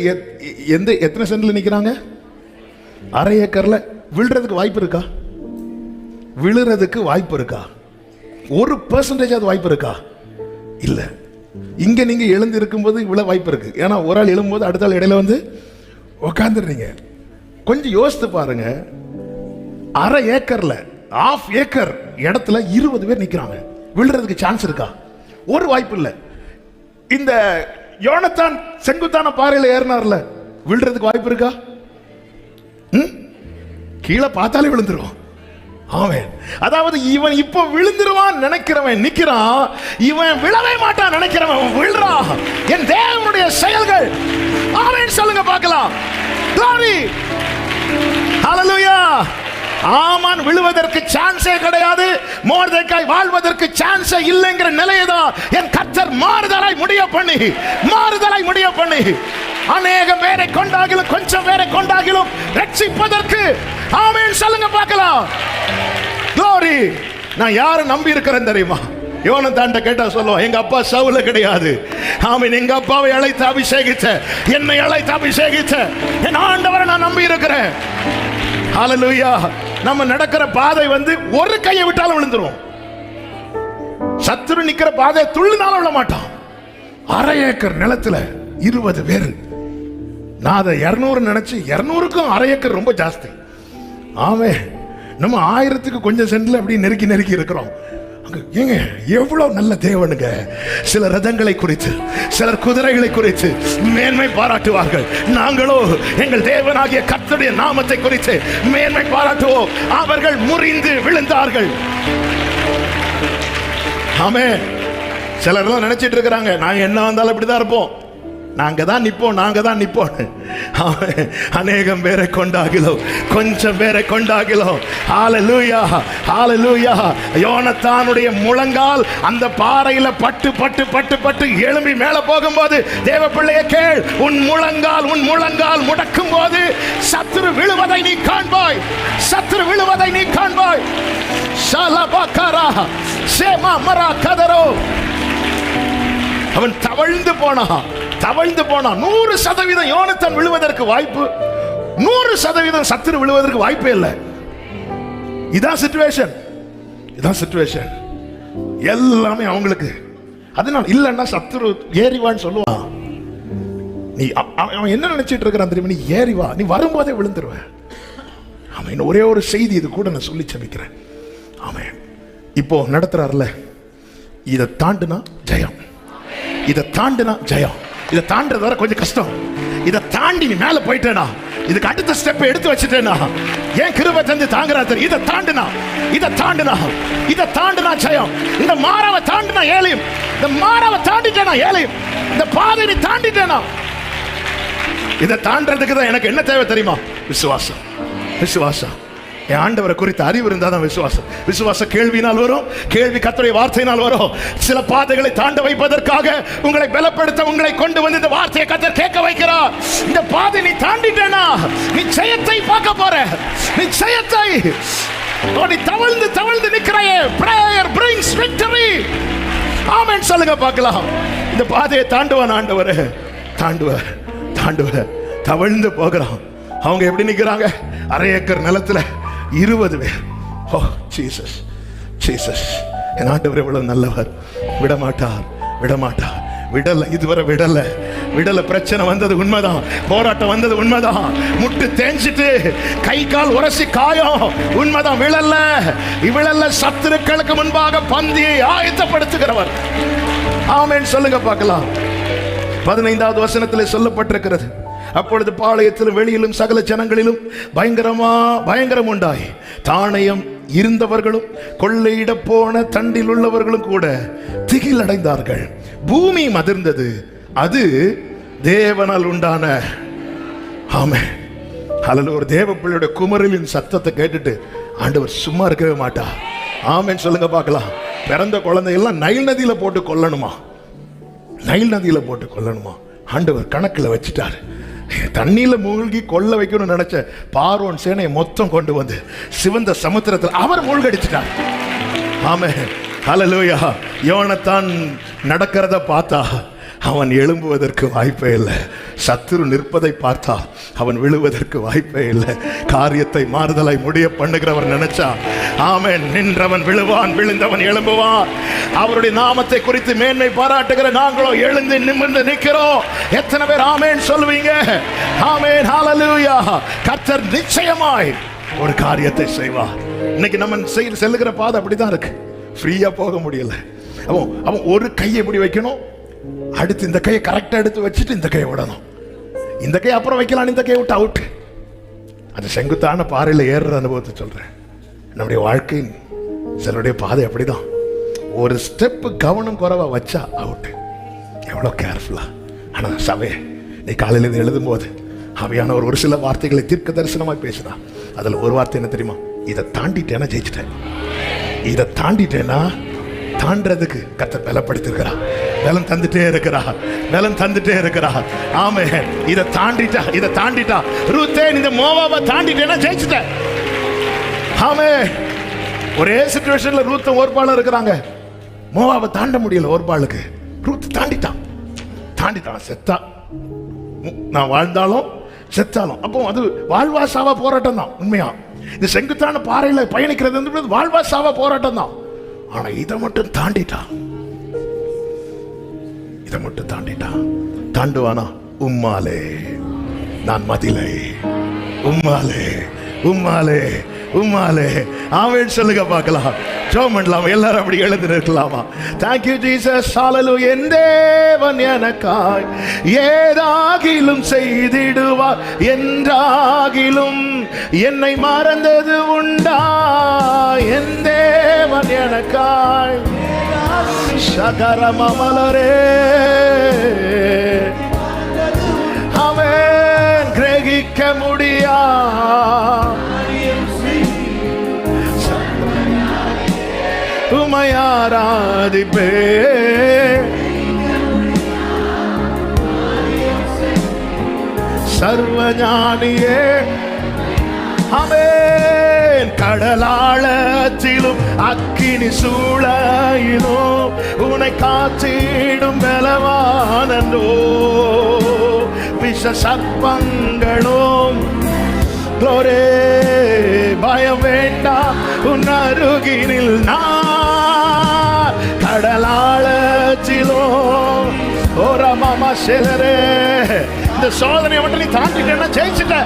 எத்தனை சென்ட்ல நிக்கிறாங்க? அரை ஏக்கர்ல விழுறதுக்கு வாய்ப்பு இருக்கா? விழுறதுக்கு வாய்ப்பு இருக்கா? 1% வாய்ப்பு இருக்கா? இல்ல. இங்க நீங்க எழுந்து இருக்கும்போது இவ்வளவு வாய்ப்பு இருக்கு. ஏன்னா ஒரு ஆள் எழும்போது அடுத்த ஆள் இடையில வந்து உக்காந்துடுறீங்க. கொஞ்சம் யோசித்து பாருங்க, அரை ஏக்கர்ல ½ ஏக்கர் இடத்துல 20 பேர் நிக்கிறாங்க. விழுறதுக்கு சான்ஸ் இருக்கா? ஒரு வாய்ப்பு இல்ல. இந்த யோனத்தான் செங்குத்தான பாறையில ஏறினார்ல, விழுறதுக்கு வாய்ப்பு இருக்கா? கீழே பார்த்தாலே விழுந்துருவான். ஆமென். அதாவது இவன் இப்ப விழுந்துருவான் நினைக்கிறவன் நிக்கிறான், இவன் விழவே மாட்டான் நினைக்கிறவன் விழுறான். என் தேவனுடைய செயல்கள். ஆமென் சொல்லுங்க பார்க்கலாம். glory, hallelujah. ஆமான் விழுவதற்கு சான்ஸே கிடையாது. மோர்தெக்காய் வாழ்வதற்கு சான்ஸே இல்லைங்கிற நிலையதான் என் கர்த்தர் மாறுதலாய் முடிய பண்ணி அநேக பேரை கொண்டாகிலும் கொஞ்சம் பேரை கொண்டாகிலும் ரட்சிப்பதற்கு ஆமென் சொல்லுங்க பார்க்கலாம். glory. நான் யாரை நம்பி இருக்கிறேன் தெரியுமா? யோனத்தான்ட்ட கேட்டா சொல்லுவோம், எங்க அப்பா சவுல கிடையாது. ஆமென். எங்க அப்பாவை அழைத்து அபிஷேகிச்ச, என்னை அழைத்து அபிஷேகிச்ச என் ஆண்டவரை நான் நம்பி இருக்கிறேன். ஹல்லேலூயா. நம்ம நடக்கிற பாதை ஒரு கையை விட்டாலும் விழுந்துரும். சத்துரு நிக்கிற பாதை துள்ளினாலும் விழ மாட்டான். அரை ஏக்கர் நிலத்துல 20 பேர். நான் அதை 200 நினைச்சு, 200க்கும் அரை ஏக்கர் ரொம்ப ஜாஸ்தி. ஆமே. நம்ம 1000க்கு கொஞ்சம் சென்ட்ல அப்படி நெருக்கி இருக்கிறோம். ஏங்க எவ்வளவு நல்ல தேவனுங்க. சில ரதங்களை குறித்து, சிலர் குதிரைகளை குறித்து மேன்மை பாராட்டுவார்கள். நாங்களோ எங்கள் தேவனாகிய கர்த்தருடைய நாமத்தை குறித்து மேன்மை பாராட்டுவோம். அவர்கள் முறிந்து விழுந்தார்கள். ஆமென். சிலர் எல்லாம் நினைச்சிட்டு இருக்கிறாங்க, நான் என்ன வந்தாலும் இப்படிதான் இருப்போம். நாங்க தான் நிப்போம். அநேகம் பேரை கொண்டாகிலோம், கொஞ்சம் பேரை கொண்டாகிலோம். ஹalleluya, ஹalleluya. யோனத்தானுடைய முழங்கால் அந்த பாறையில பட்டு பட்டு பட்டு பட்டு எழும்பி மேல போகும்போது, தேவ பிள்ளையே கேள், உன் முழங்கால் முடக்கும் போது சத்துரு விழுவதை நீ காண்பாய், சத்துரு விழுவதை நீ காண்பாய். ஷலபகரா சேமா மரா கதரோ. அவன் தவழ்ந்து போனான். 100% யோனத்தான் விழுவதற்கு வாய்ப்பு, 100% சத்துரு விழுவதற்கு வாய்ப்பே இல்லை. இதான் சிச்சுவேஷன். எல்லாமே அவங்களுக்கு. அதனால இல்லன்னா சத்துரு ஏறிவான்னு சொல்லுவான். நீ அவன் என்ன நினைச்சிட்டு இருக்கிறான் தெரியுமா? நீ ஏறிவா, நீ வரும்போதே விழுந்துருவ. அவன் ஒரே ஒரு செய்தி இது கூட நான் சொல்லி சபிக்கிறேன். அவன் இப்போ நடத்துறாருல, இதை தாண்டுனா ஜெயம், இதை தாண்டுனா ஜெயம். இதை தாண்டது வர கொஞ்சம் கஷ்டம். இதை தாண்டி நீ மேல போயிட்டேனா, இதுக்கு அடுத்த ஸ்டெப் எடுத்து வச்சுட்டேனா, ஏன் கிருபை தந்து தாங்குறா தெரியும். இதை தாண்டுனா ஜெயம். இந்த மாறாவை தாண்டினா ஏழையும், இந்த மாறாவை தாண்டிட்டேனா ஏழையும், இந்த பாதை நீ தாண்டிட்டேனா. இதை தாண்டறதுக்கு தான் எனக்கு என்ன தேவை தெரியுமா? விசுவாசம். என் ஆண்டவரை குறித்த அறிவு இருந்தால் தான் விசுவாசம் கேள்வியினால் வரும், கேள்வி கர்த்தருடைய வார்த்தையினால் வரும். சில பாதைகளை தாண்ட வைப்பதற்காக உங்களை பலப்படுத்த உங்களை கொண்டு வந்து இந்த வார்த்தையை கர்த்தர் கேட்க வைக்கிறார். இந்த பாதை நீ தாண்டிட்டேனா, நீ ஜெயத்தை பார்க்க போற. நீ ஜெயத்தை நீ தவழ்ந்து நிற்கிறாயே. prayer brings victory. ஆமென் சொல்லுங்க பார்க்கலாம். இந்த பாதையை தாண்டுவான் ஆண்டவரே, தாண்டுவ தவழ்ந்து போகிறான். அவங்க எப்படி நிற்கிறாங்க? 1/2 ஏக்கர் நிலத்துல 20 பேர். ஓ ஜீசஸ், என் ஆண்டவர் எவ்வளவு நல்லவர். விடமாட்டார். இதுவரை விடல. பிரச்சனை வந்தது உண்மைதான், போராட்டம் வந்தது உண்மைதான், முட்டு தேஞ்சிட்டு கை கால் உரசி காயம் உண்மைதான். விழல்ல. சத்துருக்களுக்கு முன்பாக பந்தியை ஆயத்தப்படுத்துகிறவர். ஆமென் சொல்லுங்க பார்க்கலாம். 15வது வசனத்தில் சொல்லப்பட்டிருக்கிறது, அப்பொழுது பாளையத்திலும் வெளியிலும் சகல ஜனங்களிலும் பயங்கரம் உண்டாய், தானியம் இருந்தவர்களும் கொள்ளையிட போன தண்டில் உள்ளவர்களும் கூட திகில் அடைந்தார்கள். பூமி அதிர்ந்தது, அது தேவனால் உண்டான. ஆமென் ஹல்லேலூயா. ஒரு தேவ பிள்ளையோட குமரலின் சத்தத்தை கேட்டுட்டு ஆண்டவர் சும்மா இருக்கவே மாட்டா. ஆமென் சொல்லுங்க பார்க்கலாம். பிறந்த குழந்தையெல்லாம் நைல் நதியில போட்டு கொல்லணுமா? ஆண்டவர் கணக்கில் வச்சுட்டார். தண்ணியில மூழ்கி கொல்ல வைக்கணும்னு நினைச்ச பார்வோன் சேனையை மொத்தம் கொண்டு வந்து சிவந்த சமுத்திரத்தில் அவர் மூழ்கடிச்சிட்டார். ஆமென் ஹல்லேலூயா. யோனத்தான் நடக்கிறத பார்த்தா அவன் எழும்புவதற்கு வாய்ப்பே இல்லை. சத்துரு நிற்பதை பார்த்தா அவன் விழுவதற்கு வாய்ப்பே இல்லை. காரியத்தை மாறுதலாய் முடிய பண்ணுகிறவர் நினைச்சா ஆமென், நின்றவன் விழுவான், விழுந்தவன் எழும்புவான். அவருடைய நாமத்தை குறித்து மேன்மை பாராட்டுகிற நாங்களோ எழுந்து நிமிர்ந்து நிற்கிறோம். எத்தனை பேர் ஆமென் சொல்லுவீங்க? ஆமென் ஹல்லேலூயா. கர்த்தர் நிச்சயமாய் ஒரு காரியத்தை செய்வார். இன்னைக்கு நம்ம செல்லுகிற பாதை அப்படிதான் இருக்கு. ஃப்ரீயா போக முடியல. அவன் ஒரு கையை எப்படி வைக்கணும், அடுத்து இந்த கையை கரெக்டா எடுத்து வச்சுட்டு இந்த கையை விடணும், இந்த கையை அப்புறம் வைக்கலாம், இந்த கையை விட்டு அவுட். அந்த செங்குத்தான பாறையில ஏறுற அனுபவத்தை சொல்றேன். நம்முடைய வாழ்க்கை சிலருடைய பாதை அப்படிதான். ஒரு ஸ்டெப் கவனம் குறைவா வச்சா அவுட். எவ்வளவு கேர்ஃபுல்லா. ஆனா சபை, நீ காலையில எழுதும் போது அவையானவர் ஒரு சில வார்த்தைகளை தீர்க்க தரிசனமாய் பேசுறா. அதுல ஒரு வார்த்தை என்ன தெரியுமா? இதை தாண்டிட்டேன்னா ஜெயிச்சிட்டேன். இதை தாண்டிட்டேன்னா தாண்டறதுக்கு கர்த்தர் பலப்படுத்திருக்கிறார், பலம் தந்துட்டே இருக்கிறார். ஆமென். இதை தாண்டிட்டா ரூத்தே, இந்த மோவாபை தாண்டிட்டேன்னா ஜெயிச்சிட்ட. ஆமென். ஒரே சிச்சுவேஷன்ல ரூத் ஓர்பால இருக்கிறாங்க. மோவாபை தாண்ட முடியல ஓர்பாலுக்கு. ரூத் தாண்டிட்டான். செத்தா. நான் வாழ்ந்தாலும் செத்தாலும் அப்போ அது வாழ்வா சாவா போராட்டம் தான். உண்மையா இந்த செங்குத்தான பாறையில பயணிக்கிறது வாழ்வா சாவா போராட்டம் தான். ஆனா இதை மட்டும் தாண்டிட்டா தாண்டுவானா? உம்மாலே நான் மதிலை, உம்மாலே ஆமென் சொல்லுங்க பார்க்கலாம். ஜெபம் பண்ணலாமா? எல்லாரும் அப்படி எழுந்து நிற்கலாமா? Thank you Jesus. Hallelujah. என் தேவன் எனக்காய் ஏதாகிலும் செய்திடுவார், என்றாகிலும் என்னை மறந்தது உண்டா? என் தேவன் எனக்காய் சகரமமலரே ஆராதிப்பே. சர்வஞானியே ஆமென். கடலாழத்திலும் அக்கினி சூளையிலும் உன்னை காத்திடும் பலவானோ. விஷ சர்ப்பங்களும் க்ளோரே பயம் வேண்டாம் உன் அருகினில் நான். கடலாழத்திலும் ஓரா மாமா சிலரே. இந்த சோதனையை மட்டும் நீ தாண்டிட்டேன்னா ஜெயிச்சுட்ட,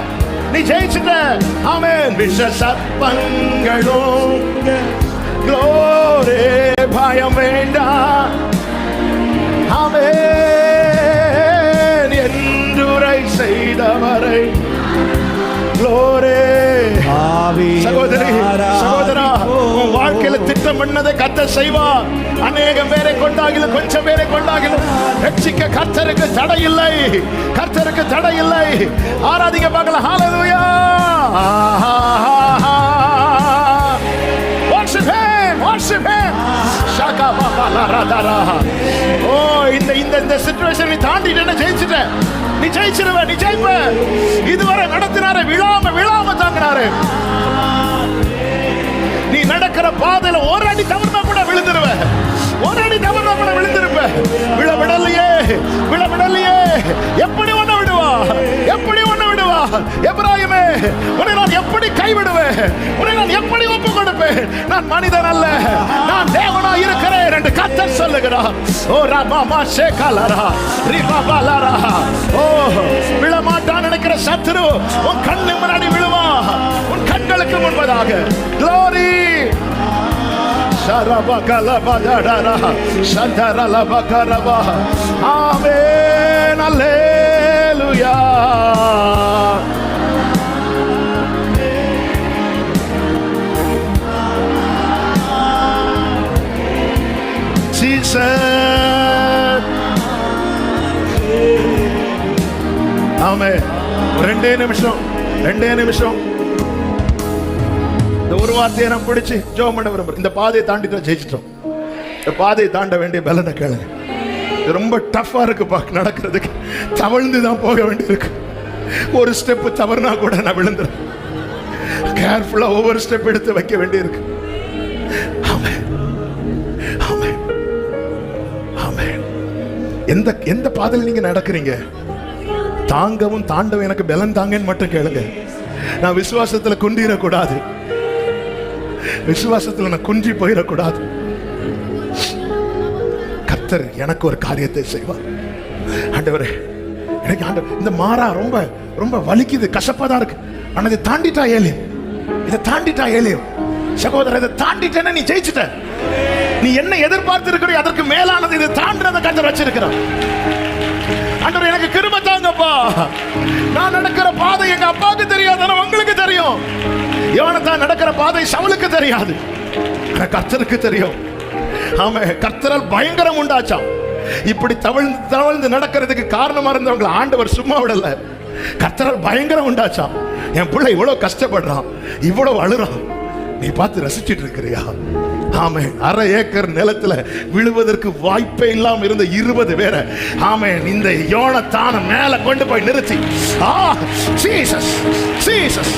நீ ஜெயிச்சுட்ட. ஆமென். விஷ சர்ப்பங்களும் க்ளோரே பயம் வேண்டாம். ஆமென். என்றுரை செய்தவரை க்ளோரே. சகோதரி சகோதரா, உன் வாழ்க்கையில திட்டம் பண்ணதை கர்த்தர் செய்வார். அநேகம் பேரை கொண்டாகிலும் கொஞ்சம் பேரை கொண்டாகிலும் ரட்சிக்க கர்த்தருக்கு தடை இல்லை, கர்த்தருக்கு தடை இல்லை. ஆராதிக்க பார்க்கலாம். Hallelujah. worship him, worship him. ஷாகா பாபா லரதரா. ஓ இந்த இந்த இந்த சிச்சுவேஷனை தாண்டிட்டேன்னா ஜெயிச்சிட்ட, நீ ஜெயிச்சிருவ, நீ ஜெயிப்ப. இதுவரை நடத்தினாரே விழாம விழாம தாங்கினாரு. நீ நடக்கிற பாதையில ஒரு அடி தவறுனா கூட விழுந்துருவ, ஒரு அடி தவறுனா கூட விழுந்திருப்ப. விழ விடலையே, விழ விடலையே. எப்படி ஒண்ணு விடுவா, எப்படி ஒண்ணு விடுவா. எப்ராயிமே, உன்னை நான் எப்படி கைவிடுவேன், உன்னை நான் எப்படி ஒப்பு கொடுப்பேன். நான் மனிதன் அல்ல, நான் தேவனா இருக்கிறேன் என்று கர்த்தர் சொல்லுகிறார். ஓ ராமா ஷேகலரா ரிபாபாலரா. ஓ விழ மாட்டான் நினைக்கிற சத்துரு உன் கண்ணு முன்னாடி விழுவா, உன் கண்களுக்கு முன்பதாக. Glory. Sharabakalabadarara Shandaralabakaraba. Amen. Hallelujah. Jesus. Amen. ரெண்டே நிமிஷம். ஒரு வார்த்தையை நான் பிடிச்சு ஜெபம் பண்ண விரும்புறேன். இந்த பாதையை தாண்டிட்டு ஜெயிச்சிட்டோம். இந்த பாதையை தாண்ட வேண்டிய பலனை கேளுங்க. இது ரொம்ப டஃபா இருக்குப்பா நடக்கிறதுக்கு. தவழ்ந்து தான் போக வேண்டியிருக்கு. ஒரு ஸ்டெப் தவறுனா கூட நான் விழுந்துறேன். கேர்ஃபுல்லா ஒவ்வொரு ஸ்டெப் எடுத்து வைக்க வேண்டியிருக்கு. ஆமென், ஆமென், ஆமென். எந்த பாதையில் நீங்க நடக்கிறீங்க? தாங்கவும் தாண்டவும் எனக்கு பலன் தாங்கன்னு மட்டும் கேளுங்க. நான் விசுவாசத்துல குந்திரக்கூடாது, விசுவாசத்துல நான் குன்றி போயிடக்கூடாது. கர்த்தர் எனக்கு ஒரு காரியத்தை செய்வார். ஆண்டவரே, எனக்கு ஆண்டவர் இந்த மாறா ரொம்ப ரொம்ப வலிக்குது, கசப்பாதான் இருக்கு. ஆனா இதை தாண்டிட்டா ஏலியம், இதை தாண்டிட்டா ஏலியம். சகோதரர், இதை தாண்டிட்டேன்னா நீ ஜெயிச்சுட்ட. நீ என்ன எதிர்பார்த்து இருக்கிற அதற்கு மேலானது இதை தாண்டத கர்த்தர் வச்சிருக்கிறார். ஆண்டவர், எனக்கு கிருபை தாங்கப்பா. நான் நடக்கிற பாதை எங்க அப்பாவுக்கு தெரியாது, ஆனா உங்களுக்கு தெரியும். யோனத்தான் நடக்கிற பாதை சவுலுக்கு தெரியாது, ஆனா கர்த்தருக்கு தெரியும். ஆமா, கர்த்தரால் பயங்கரம் உண்டாச்சாம். இப்படி தவழ்ந்து தவழ்ந்து நடக்கிறதுக்கு காரணமா இருந்தவங்க ஆண்டவர் சும்மா விடல. கர்த்தரால் பயங்கரம் உண்டாச்சாம். என் பிள்ளை இவ்வளவு கஷ்டப்படுறான், இவ்வளவு அழுறான், நீ பார்த்து ரசிச்சிட்டு இருக்கிறியா? ஆமே, அரை ஏக்கர் நிலத்துல விழுவதற்கு வாய்ப்பே இல்லாம இருந்த 20 பேரை ஆமே இந்த யோனத்தான மேல கொண்டு போய் நிறுத்தி, ஜீசஸ் ஜீசஸ்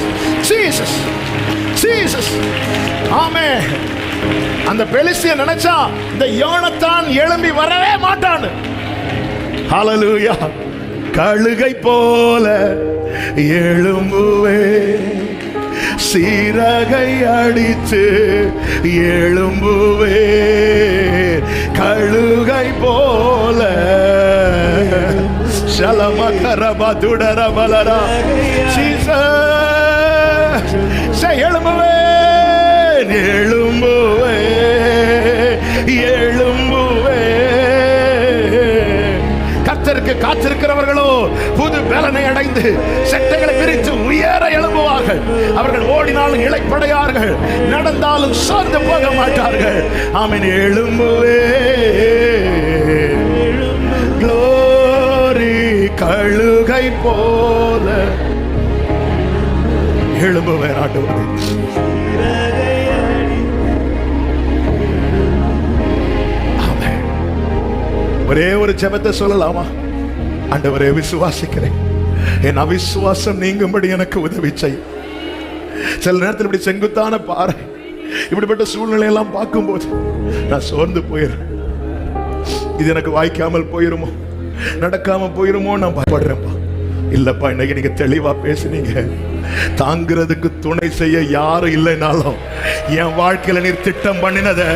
ஜீசஸ் ஜீசஸ். ஆமே, அந்த பெலிஸ்தியன் நினைச்சா இந்த யோனத்தான் எழும்பி வரவே மாட்டான். ஹல்லேலூயா. கழுகை போல எழும்புவே, சீரகை அடித்து எழும்புவே, கழுகை போல சலமகரபதுடரபலரா. ஜீசஸ் எழும்புவே, எழும்புவே, எழும்புவே. கர்த்தருக்கு காத்திருக்கிறவர்களோ புது பலனை அடைந்து செட்டைகளை விரித்து உயர எழும்புவார்கள். அவர்கள் ஓடினாலும் இளைப்படையார்கள், நடந்தாலும் சார்ந்து போக மாட்டார்கள். ஆமென். எழும்புவே, க்ளோரி. கழுகை போல எழும்புவே. ஆண்டவரே, ஒரே ஒரு ஜெபத்தை சொல்லலாமா? ஆண்டவரே, விசுவாசிக்கிறேன், என் அவிசுவாசம் நீங்கும்படி எனக்கு உதவி செய்யும். சில நேரத்தில் இப்படி செங்குத்தான பாறை, இப்படிப்பட்ட சூழ்நிலை எல்லாம் பார்க்கும்போது நான் சோர்ந்து போயிடுறேன். இது எனக்கு வாய்க்காமல் போயிருமோ, நடக்காம போயிருமோ நான் பயப்படுறேன்ப்பா. இல்லப்பா, இன்னைக்கு நீங்க தெளிவா பேசுனீங்க. தாங்கிறதுக்கு துணை செய்ய யாரும் இல்லைனாலும் என் வாழ்க்கையில நீர் திட்டம் பண்ணினதை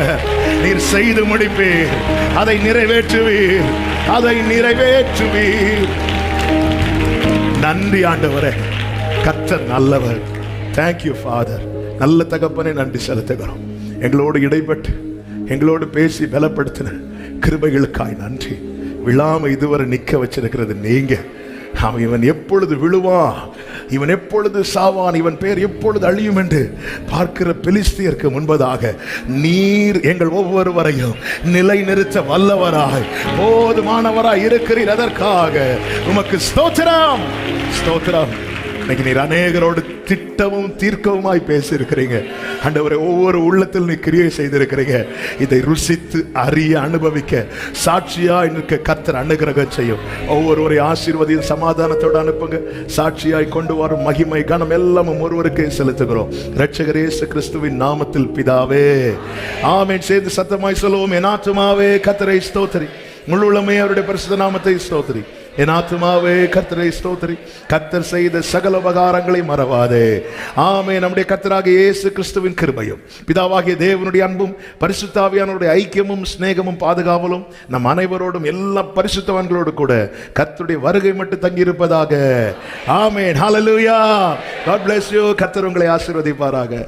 நீர் செய்து முடிப்பீர். அதை நிறைவேற்றுவீர், அதை நிறைவேற்றுவீர். நன்றி ஆண்டவரே, கர்த்தர் நல்லவர். Thank you father. நல்ல தகப்பனே, நன்றி செலுத்துகிறோம். எங்களோடு இடைப்பட்டு எங்களோடு பேசி பலப்படுத்தின கிருபைகளுக்காய் நன்றி. விழாம இதுவரை நிக்க வச்சிருக்கிறது நீங்க. இவன் எப்பொழுது விழுவான், இவன் எப்பொழுது சாவான், இவன் பேர் எப்பொழுது அழியும் என்று பார்க்கிற பெலிஸ்தியருக்கு முன்பதாக நீர் எங்கள் ஒவ்வொருவரையும் நிலை நிறுத்த வல்லவராய் போதுமானவராய் இருக்கிறீர். அதற்காக உமக்கு ஸ்தோத்திரம், ஸ்தோத்திரம். இன்னைக்கு நீர் அநேகரோடு திட்டமும் தீர்க்கவுமாய் பேசி இருக்கிறீங்க ஆண்டவரே. ஒவ்வொரு உள்ளத்தில் நீ கிரியை செய்திருக்கிறீங்க. இதை ருசித்து அறிய அனுபவிக்க சாட்சியாய் நிற்க கர்த்தர் அனுகிரகம் செய்யும். ஒவ்வொருவரை ஆசீர்வதியும் சமாதானத்தோடு அனுப்புங்க. சாட்சியாய் கொண்டு வரும் மகிமை கனம் எல்லாமும் ஒருவருக்கே செலுத்துகிறோம். இரட்சகர் இயேசு கிறிஸ்துவின் நாமத்தில் பிதாவே, ஆமென். சேர்ந்து சத்தமாய் சொல்லுவோம். என் ஆத்துமாவே கர்த்தரை ஸ்தோத்திரி, முழுவதுமே அவருடைய பரிசுத்த நாமத்தை ஸ்தோத்திரி. என் ஆத்துமாவே கர்த்தரை ஸ்தோத்திரி, கர்த்தர் செய்த சகல உபகாரங்களை மறவாதே. ஆமென். நம்முடைய கர்த்தராகிய இயேசு கிறிஸ்துவின் கிருபையும் பிதாவாகிய தேவனுடைய அன்பும் பரிசுத்த ஆவியானவருடைய ஐக்கியமும் சிநேகமும் பாதுகாவலும் நம் அனைவரோடும் எல்லா பரிசுத்தவான்களோடு கூட கர்த்தருடைய வருகை மட்டும் தங்கியிருப்பதாக. ஆமென். ஹல்லேலூயா. God bless you. கர்த்தர் உங்களை ஆசீர்வதிப்பாராக.